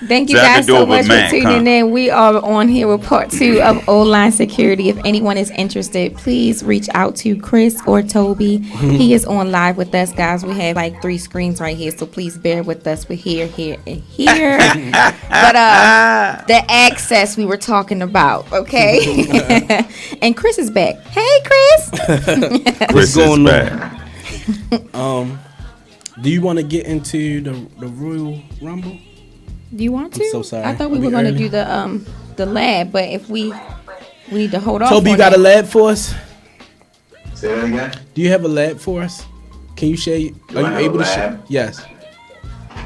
Thank you So I guys can do so it with much Mac, for tuning in. We are on here with part 2 of Oline Security. If anyone is interested, please reach out to Chris or Toby. He is on live with us, guys. We have like 3 screens right here, so please bear with us. We're here, and here. But the access we were talking about, okay? And Chris is back. Hey, Chris. Chris going is on? back. Do you want to get into the Royal Rumble? Do you want to? I'm so sorry. I thought we Are were we going to early? do the lab, but if we need to hold off. Toby, you on got a that. lab for us? Say that again? Do you have a lab for us? Can you share? Do Are I you have able a to share? lab? Yes.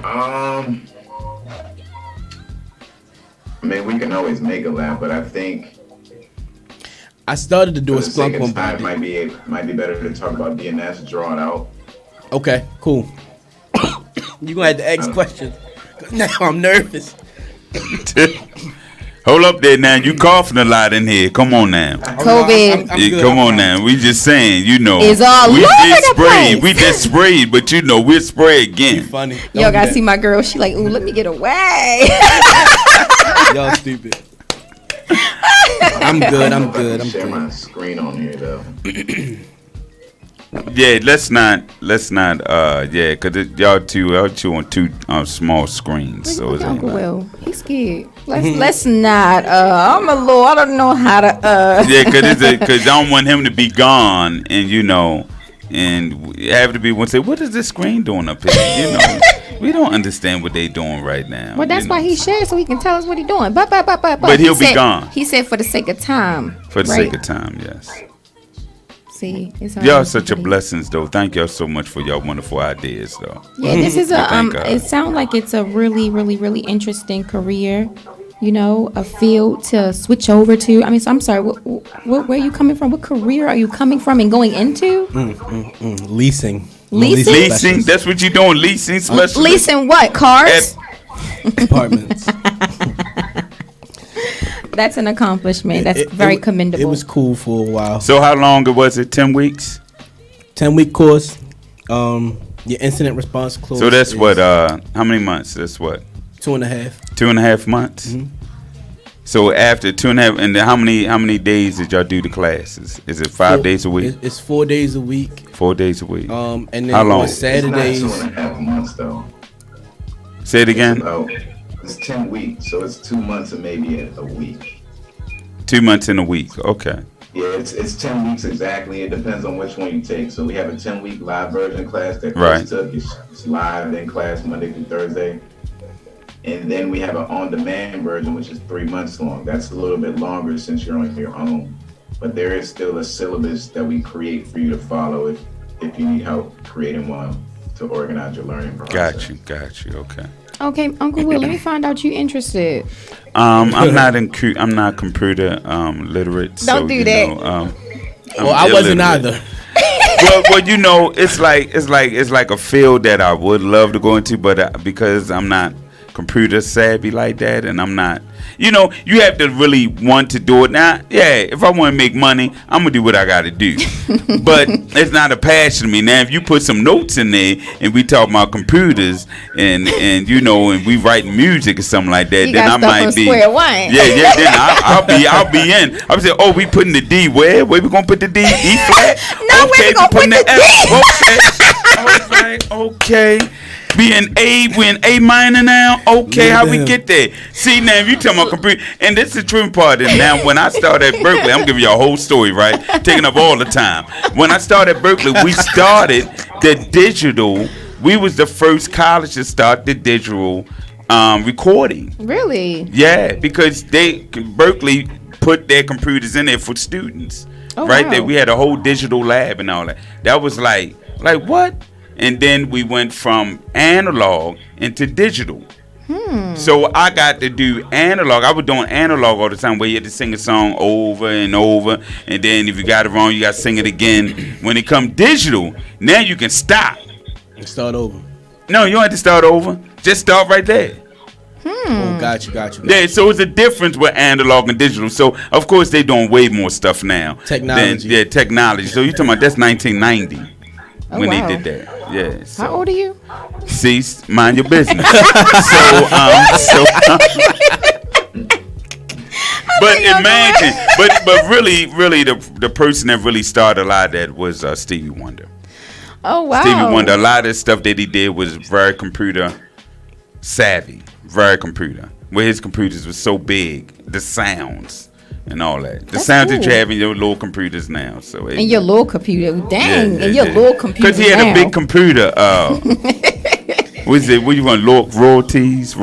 I mean, we can always make a lab, but I think I started to do for a the sake Splunk of one. but I time, didn't. it might be better to talk about DNS, draw it out. Okay, cool. You gonna have to ask questions. 'Cause now I'm nervous. Hold up there now. You coughing a lot in here. Come on now. COVID. I'm Yeah, good, come I on promise. now. We just saying, you know. It's all we over did the spray. place. We just sprayed, but you know, we'll spray You again. funny. Y'all Don't gotta do see my girl. She like, ooh, let me get away. that. Y'all stupid. I'm good. I'm good. I'm Share good. my screen on here though. Yeah, let's not. Yeah, cause y'all two on 2 small screens. So Look it's at Uncle ain't like- Will. He's scared. Let's not. I'm a little. I don't know how to. Yeah, cause I don't want him to be gone, and you know, and we have to be one say, what is this screen doing up here? You know, we don't understand what they doing right now. Well, that's you why know. he shared so he can tell us what he's doing. But But he'll he be said- gone. He said for the sake of time. For the right? sake of time, yes. See, it's Y'all alright. such a blessings though. Thank y'all so much for y'all wonderful ideas though. Yeah, this is a Thank God. It sounds like it's a really, really, really interesting career. You know, a field to switch over to. I mean, so I'm sorry. Where are you coming from? What career are you coming from and going into? Leasing. Leasing? Leasing, that's what you doing, leasing specialist. Leasing what? Cars? Apartments. That's an accomplishment. That's It- very it- commendable. It was cool for a while. So how long was it? 10 weeks? 10-week course. Your incident response course. So that's is what? How many months? That's what? 2.5. 2.5 months. Mhm. So after 2.5, and then how many days did y'all do the classes? Is it 5 days a week? It's 4 days a week. 4 days a week. And then How long? on It's not Saturdays. 2.5 months though. Say it again. It's 10 weeks, so it's 2 months and maybe a week. 2 months in a week. Okay. Yeah, it's 10 weeks exactly. It depends on which one you take. So we have a 10-week live version class that Right. Chris took. It's live in class Monday through Thursday. And then we have an on-demand version, which is 3 months long. That's a little bit longer since you're on your own. But there is still a syllabus that we create for you to follow if you need help creating one to organize your learning process. Got you. Okay. Okay, Uncle Will, let me find out you interested. I'm not computer literate. Don't do that. Well, I wasn't either. well, it's like a field that I would love to go into, but because I'm not computer savvy like that, and I'm not, you have to really want to do it. Now, yeah, if I want to make money, I'm gonna do what I gotta do, but it's not a passion to me. Now, if you put some notes in there and we talk about computers and and we write music or something like that, then I might be square one. Yeah, then I'll be in. I'll say, oh, we putting the D where we gonna put the D? E flat? No, okay, we gonna put the D. Okay. We in A minor now. Okay, how we get there? See, now if you tell my computer, and this is the true part. And now when I started at Berkeley, I'm giving you a whole story, right? Taking up all the time. When I started at Berkeley, we started the digital. We was the first college to start the digital recording. Really? Yeah, because Berkeley put their computers in there for students. Oh, right wow. there, we had a whole digital lab and all that. That was like what? And then we went from analog into digital. So I got to do analog. I was doing analog all the time where you had to sing a song over and over. And then if you got it wrong, you got to sing it again. When it come digital, now you can stop. And start over. No, you don't have to start over. Just start right there. Oh, got you. Yeah, so it's a difference with analog and digital. So, of course, they doing way more stuff now. Technology. Technology. So you're talking about that's 1990 when wow. they did that. Yeah. So. How old are you? See, mind your business. But imagine, but really, the person that really started a lot of that was Stevie Wonder. Oh wow. Stevie Wonder. A lot of the stuff that he did was very computer savvy, very computer. Where his computers were so big, the sounds and all that. The That's sounds cool. that you have in your little computers now. So And your little computer, dang, and your little computer. Because he had a big computer. What is it? What you want? Royalties.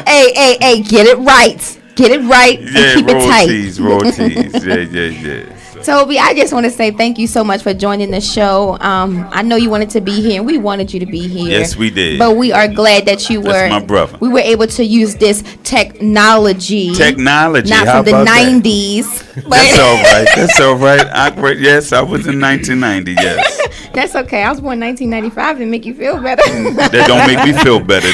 Hey, get it right. Get it right and keep it tight. Royalties. Yeah. Toby, I just want to say thank you so much for joining the show. I know you wanted to be here, and we wanted you to be here. Yes, we did. But we are glad that you That's my brother. We were able to use this technology. Technology. Not How from the about that? 90s. That's all right. Yes, I was in 1990. Yes. That's okay. I was born in 1995 to make you feel better. That don't make me feel better.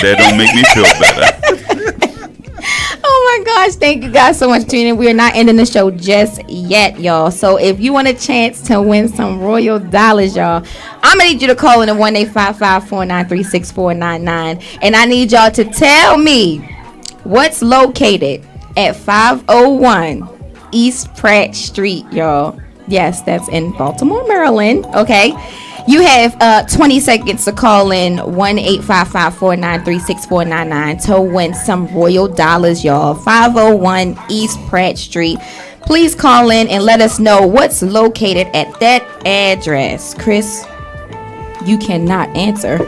Oh my gosh, thank you guys so much for tuning in. We are not ending the show just yet, y'all. So if you want a chance to win some royal dollars, y'all, I'm gonna need you to call in at 1-855-493-6499, and I need y'all to tell me what's located at 501 East Pratt Street, y'all. Yes, that's in Baltimore, Maryland. Okay. You have 20 seconds to call in 1-855-493-6499 to win some royal dollars, y'all. 501 East Pratt Street. Please call in and let us know what's located at that address. Chris, you cannot answer.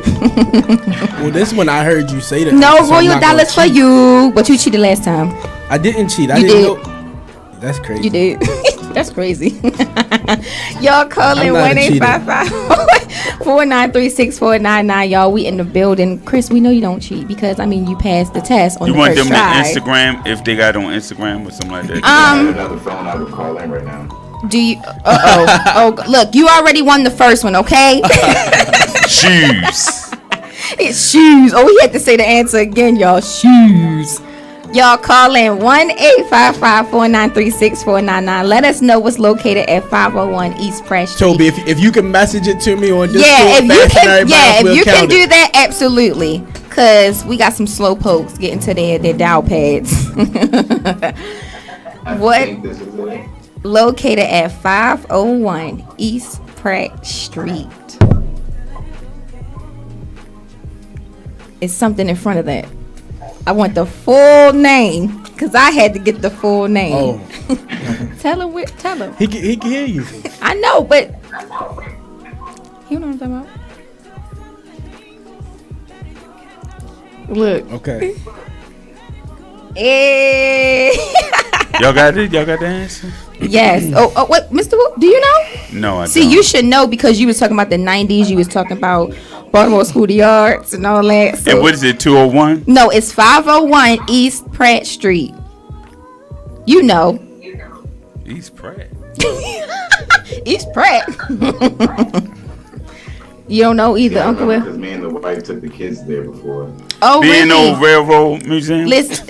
Well, this one I heard you say that. No so royal dollars for you. But you cheated last time. I didn't cheat. I You didn't did. know. That's crazy. You did. That's crazy. Y'all call in 1-855-493-6499. Y'all, we in the building. Chris, we know you don't cheat because you passed the test on You the want first them try. to Instagram if they got on Instagram or something like that? I have another phone I would call in right now. Do you? Oh, look, you already won the first one, okay? Shoes. It's shoes. Oh, we had to say the answer again, y'all. Shoes. Y'all call in 1-855-493-6499. Let us know what's located at 501 East Pratt Street. Toby, if you can message it to me on Discord, Yeah, if you can count do it. that, absolutely. Cause we got some slow pokes getting to their dial pads. What? I think this is it. Located at 501 East Pratt Street. It's something in front of that. I want the full name because I had to get the full name. Oh, Tell him. he can hear you. I know, but you know what I'm talking about. Look. Okay. Eh. Y'all got it? Y'all got the answer? Yes. Oh, what, Mr. Wu, do you know? No, I See, don't. you should know because you was talking about the 90s. You was talking about Baltimore School of the Arts and all that. So. And what is it, 201? No, it's 501 East Pratt Street. You know. East Pratt. East Pratt. You don't know either, Uncle Will? Because me and the wife took the kids there before. Oh, Being really? Old Railroad Museum? Listen,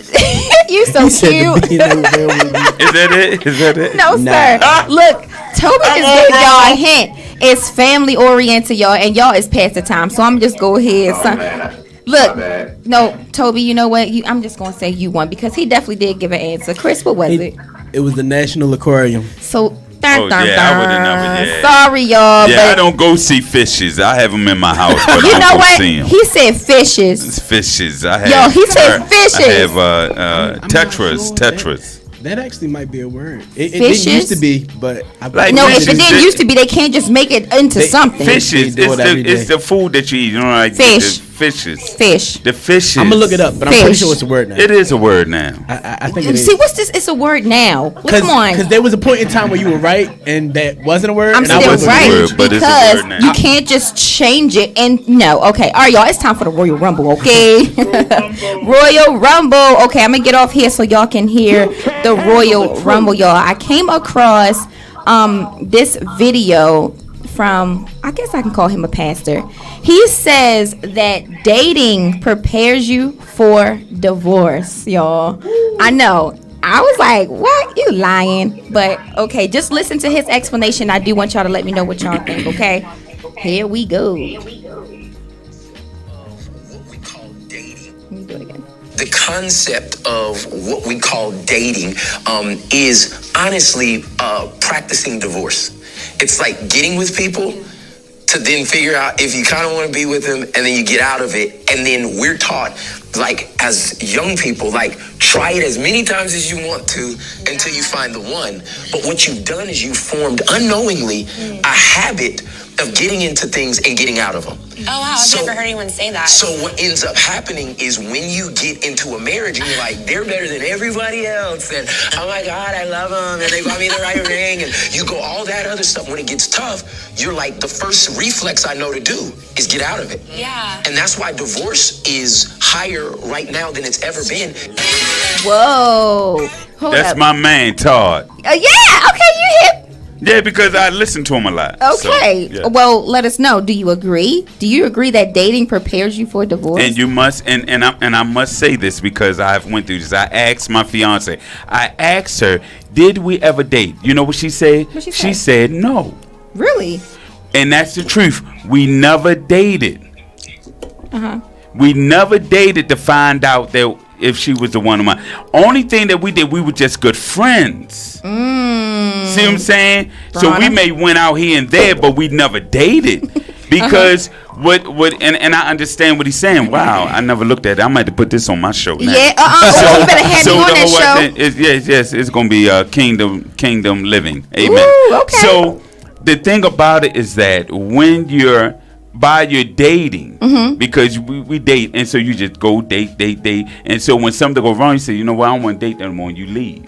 you so He said cute. the Is that it? Is that it? No, Nah. sir. Look, Toby is giving y'all a hint. It's family oriented, y'all, and y'all is past the time. So I'm just go ahead, Oh, son. man. My Look, bad. no, Toby, you know what? I'm just gonna say you won because he definitely did give an answer. Chris, what was it? It was the National Aquarium. So, Oh, yeah, I would've never, yeah. sorry, y'all, Yeah, I but don't go see fishes. I have them in my house, but you I know don't go what? see them. He said fishes. It's fishes. I have. Yo, he said fishes. I have I'm not tetras. sure. Tetras. That actually might be a word. It Fishes? didn't used to be, but Like No, fishes, if it didn't they- used to be, they can't just make it into something. Fishes. They do it every It's day. the food that you eat. You know, like Fish. The fishes. Fish. The fishes. I'm gonna look it up, but I'm pretty Fish. sure it's a word now. It is a word now. I think it is. See, what's this? It's a word now. Come on. Because there was a point in time where you were right and that wasn't a word. I'm and I still wasn't. right word, but it's a because word now. you can't just change it and no. Okay, all right, y'all. It's time for the Royal Rumble. Okay, Royal Rumble. Okay, I'm gonna get off here so y'all can hear the Royal Rumble, y'all. I came across this video from, I guess I can call him a pastor. He says that dating prepares you for divorce, y'all. I know. I was like, what? You lying. But, okay, just listen to his explanation. I do want y'all to let me know what y'all think, okay? Here we go. Let me do it again. The concept of what we call dating is honestly practicing divorce. It's like getting with people to then figure out if you kind of want to be with them, and then you get out of it. And then we're taught, like, as young people, like, try it as many times as you want to until you find the one. But what you've done is you've formed unknowingly a habit of getting into things and getting out of them. Oh, wow. I've never heard anyone say that. So what ends up happening is when you get into a marriage and you're like, they're better than everybody else, and oh my God, I love them, and they bought me the right ring, and you go all that other stuff. When it gets tough, you're like, the first reflex I know to do is get out of it. Yeah. And that's why divorce is higher right now than it's ever been. Whoa. Hold That's up. my man, Todd. Yeah, okay, you hit. Yeah, because I listen to him a lot. Okay. So, yeah. Well, let us know. Do you agree? Do you agree that dating prepares you for divorce? And you must, and I must say this because I've went through this. I asked my fiance. I asked her, did we ever date? You know what she said? What she She said? said no. Really? And that's the truth. We never dated. Uh-huh. We never dated to find out that if she was the one of mine. Only thing that we did, we were just good friends. See what I'm saying? So we may went out here and there, but we never dated because what and I understand what he's saying. Wow, I never looked at it. I might have to put this on my show now. Yeah, well, you better have me on the that whole show. thing is, yes, it's gonna be kingdom living. Amen. Ooh, okay. So the thing about it is that when you're dating, because we date, and so you just go date, and so when something goes wrong, you say, you know what, I don't want to date anymore, and you leave.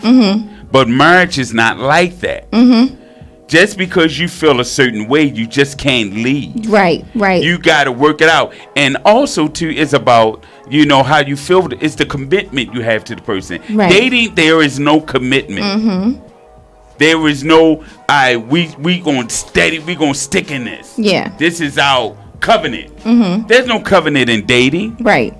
But marriage is not like that. Just because you feel a certain way, you just can't leave. Right. You got to work it out. And also, too, it's about, how you feel. It's the commitment you have to the person. Right. Dating, there is no commitment. There is no, we gonna stick in this. Yeah. This is our covenant. There's no covenant in dating. Right.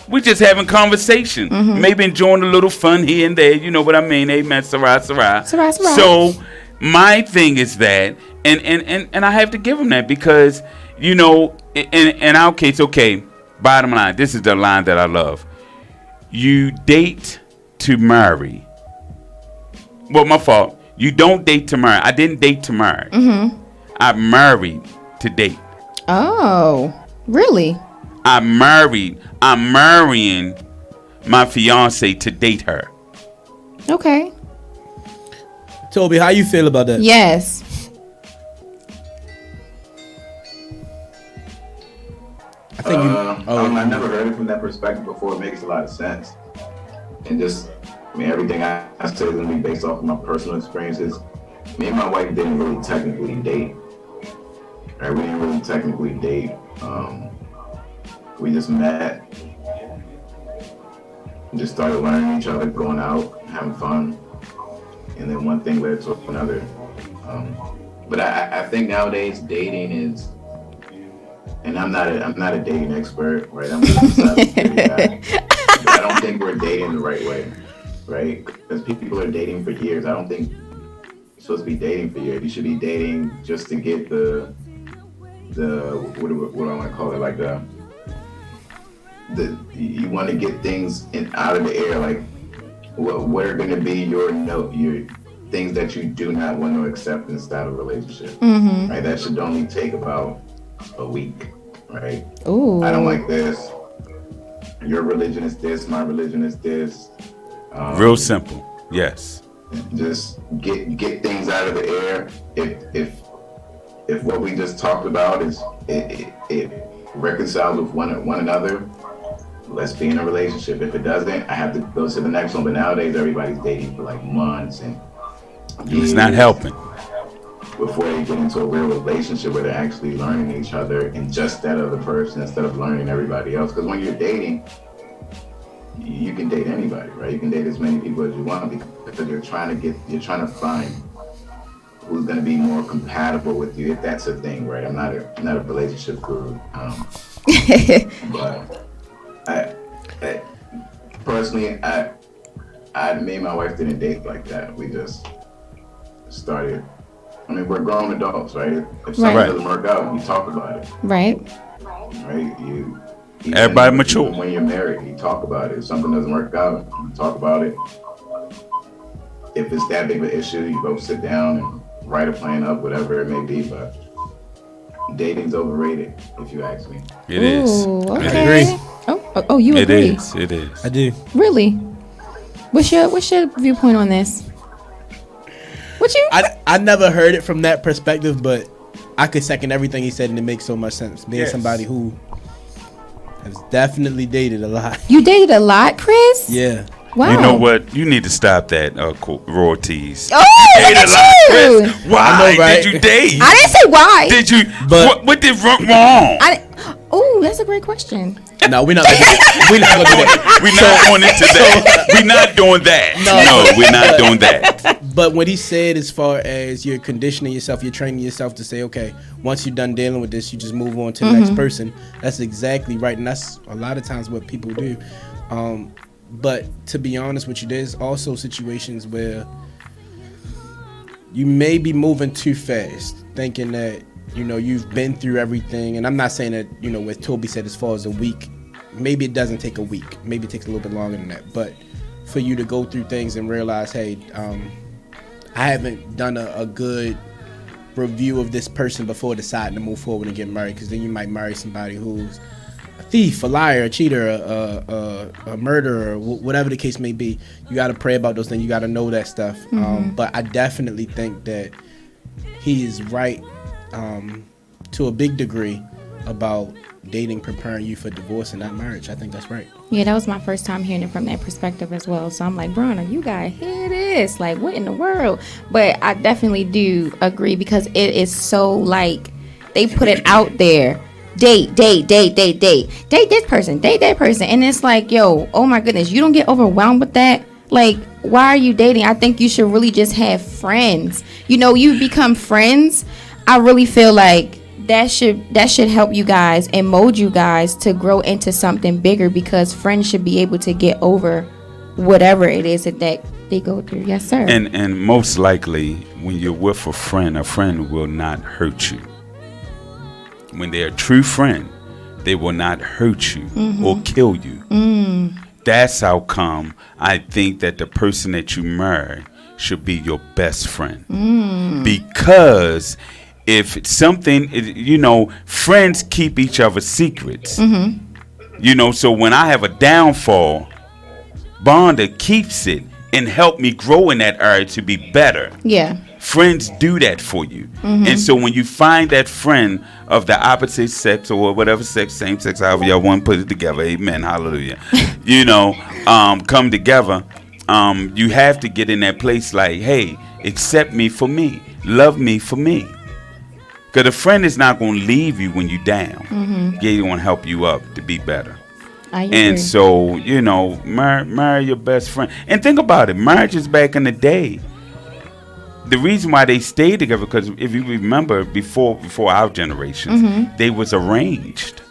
We just having conversation. Maybe enjoying a little fun here and there. You know what I mean? Amen. Sarah. Sarah. So my thing is that, and I have to give him that because, in our case, okay, bottom line, this is the line that I love. You date to marry. Well, my fault. You don't date to marry. I didn't date to marry. I married to date. Oh, really? I'm marrying my fiance to date her. Okay. Toby, how you feel about that? Yes. I think you. I never heard it from that perspective before. It makes a lot of sense. And just, I mean, everything I said is going to be based off of my personal experiences. Me and my wife didn't really technically date. Right? We didn't really technically date. We just met. Just started learning each other, going out, having fun. And then one thing led to another. But I think nowadays dating is, and I'm not a dating expert, right? I'm just a cybersecurity guy. But I don't think we're dating the right way, right? Because people are dating for years. I don't think you're supposed to be dating for years. You should be dating just to get the what do I want to call it? Like you want to get things out of the air, like what are going to be your things that you do not want to accept inside of a relationship, right? That should only take about a week, right? Ooh. I don't like this. Your religion is this. My religion is this. Real simple. Yes. Just get things out of the air. If what we just talked about is it reconciles with one another, let's be in a relationship. If it doesn't, I have to go to the next one. But nowadays, everybody's dating for like months and years. It's not helping. Before they get into a real relationship where they're actually learning each other and just that other person instead of learning everybody else. Because when you're dating, you can date anybody, right? You can date as many people as you want because you're trying to find who's going to be more compatible with you, if that's a thing, right? I'm not a relationship guru, but I personally, me and my wife didn't date like that. We just started. I mean, we're grown adults, right? If something doesn't work out, you talk about it. Right. Right? Everybody mature. When you're married, you talk about it. If something doesn't work out, you talk about it. If it's that big of an issue, you both sit down and write a plan up, whatever it may be. But dating's overrated, if you ask me. It is. Okay. I agree. Oh, you agree? It is. I do. Really? What's your viewpoint on this? I never heard it from that perspective, but I could second everything he said, and it makes so much sense. Being somebody who has definitely dated a lot. You dated a lot, Chris? Yeah. Wow. You know what? You need to stop that royalties. Oh, look at you. Chris. Why know, right? did you date? I didn't say why. Did you? But what did wrong? Oh, that's a great question. No, we're not gonna do that. We're not gonna do that. We're not going into that. We're not doing that. No, we're not doing that. But what he said, as far as you're conditioning yourself, you're training yourself to say, okay, once you're done dealing with this, you just move on to the next person. That's exactly right, and that's a lot of times what people do. But to be honest with you, there's also situations where you may be moving too fast, thinking that, you've been through everything. And I'm not saying that, what Toby said as far as a week, maybe it doesn't take a week. Maybe it takes a little bit longer than that. But for you to go through things and realize, hey, I haven't done a good review of this person before deciding to move forward and get married, because then you might marry somebody who's a thief, a liar, a cheater, a murderer, whatever the case may be. You got to pray about those things. You got to know that stuff. But I definitely think that he is right to a big degree about dating preparing you for divorce and not marriage. I think that's right. Yeah, that was my first time hearing it from that perspective as well. So I'm like, Bronner, you gotta hear this. Like, what in the world? But I definitely do agree, because it is so, like, they put it out there. Date this person, date that person. And it's like, yo, oh my goodness, you don't get overwhelmed with that? Like, why are you dating? I think you should really just have friends. You become friends. I really feel like that should help you guys and mold you guys to grow into something bigger, because friends should be able to get over whatever it is that they go through. Yes, sir. And most likely, when you're with a friend will not hurt you. When they're a true friend, they will not hurt you or kill you. That's how come I think that the person that you marry should be your best friend. Because if it's something, friends keep each other's secrets. So when I have a downfall, Bonda keeps it and help me grow in that area to be better. Yeah. friends do that for you. And so when you find that friend of the opposite sex or whatever sex, same sex, however y'all want to put it together, amen, hallelujah, come together, you have to get in that place like, hey, accept me for me, love me for me. Because a friend is not going to leave you when you're down. Yeah, you want to help you up to be better. And so, marry your best friend. And think about it. Marriages back in the day, the reason why they stayed together, because if you remember, before our generations, they was arranged.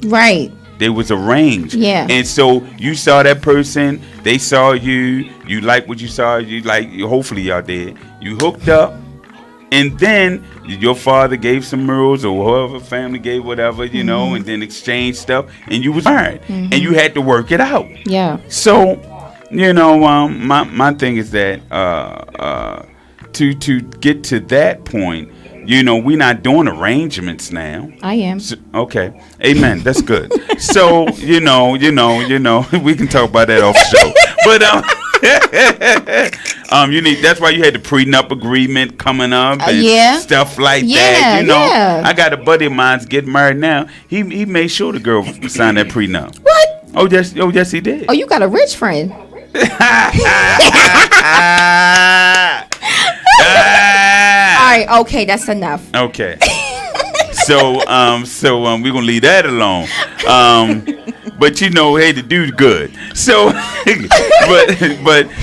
Right. They was arranged. Yeah. And so you saw that person, they saw you, you liked what you saw, hopefully y'all did. You hooked up. And then your father gave some rules, or whoever family gave whatever, and then exchanged stuff, and you was married, and you had to work it out. Yeah. So, my thing is that to get to that point, we're not doing arrangements now. I am. So, okay, amen. That's good. So we can talk about that off the show, but that's why you had the prenup agreement coming up and stuff like that. I got a buddy of mine's getting married now. He made sure the girl signed that prenup. What? Oh yes he did. Oh, you got a rich friend. All right, okay, that's enough. Okay. So we're gonna leave that alone. But hey, the dude's good. So, but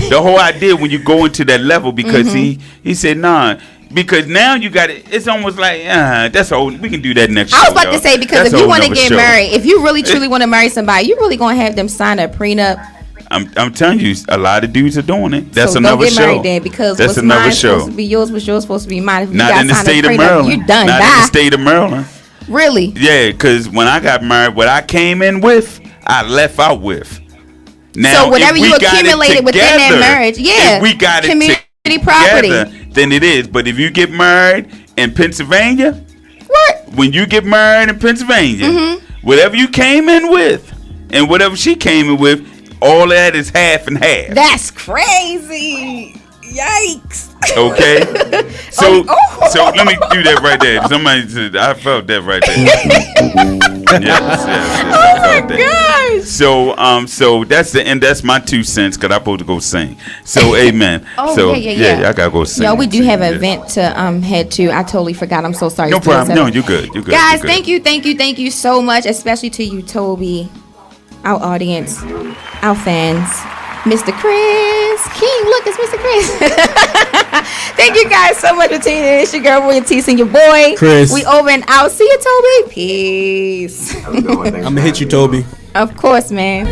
the whole idea when you go into that level, because he said nah, because now you got it. It's almost like that's old. We can do that next. I was show, about to say, because if you want to get married, if you really truly want to marry somebody, you really gonna have them sign a prenup. I'm telling you, a lot of dudes are doing it. That's so another show. Don't get married then, because that's what's another mine show. Supposed to be yours, what's yours supposed to be mine. If you not in the state of Maryland. You're done. Not in the state of Maryland. Really? Yeah, because when I got married, what I came in with, I left out with. Now, so whatever you accumulated within that marriage, if we got community it property, together, then it is. But if you get married in Pennsylvania, what? When you get married in Pennsylvania, whatever you came in with and whatever she came in with, all that is half and half. That's crazy. Yikes. Okay. So let me do that right there. Somebody said, I felt that right there. yes, oh my gosh. So that's that's my 2 cents, because I'm supposed to go sing. So amen. I gotta go sing. We do have an event to head to. I totally forgot. I'm so sorry. No problem. No, you're good. You're good. Guys, thank you so much, especially to you, Toby, our audience, our fans. Mr. Chris King, look, it's Mr. Chris. Thank you guys so much for tuning in. It's your girl, Royal Tease, and your boy, Chris. We over and out. See you, Toby. Peace. I'm going to hit you, Toby. Of course, man.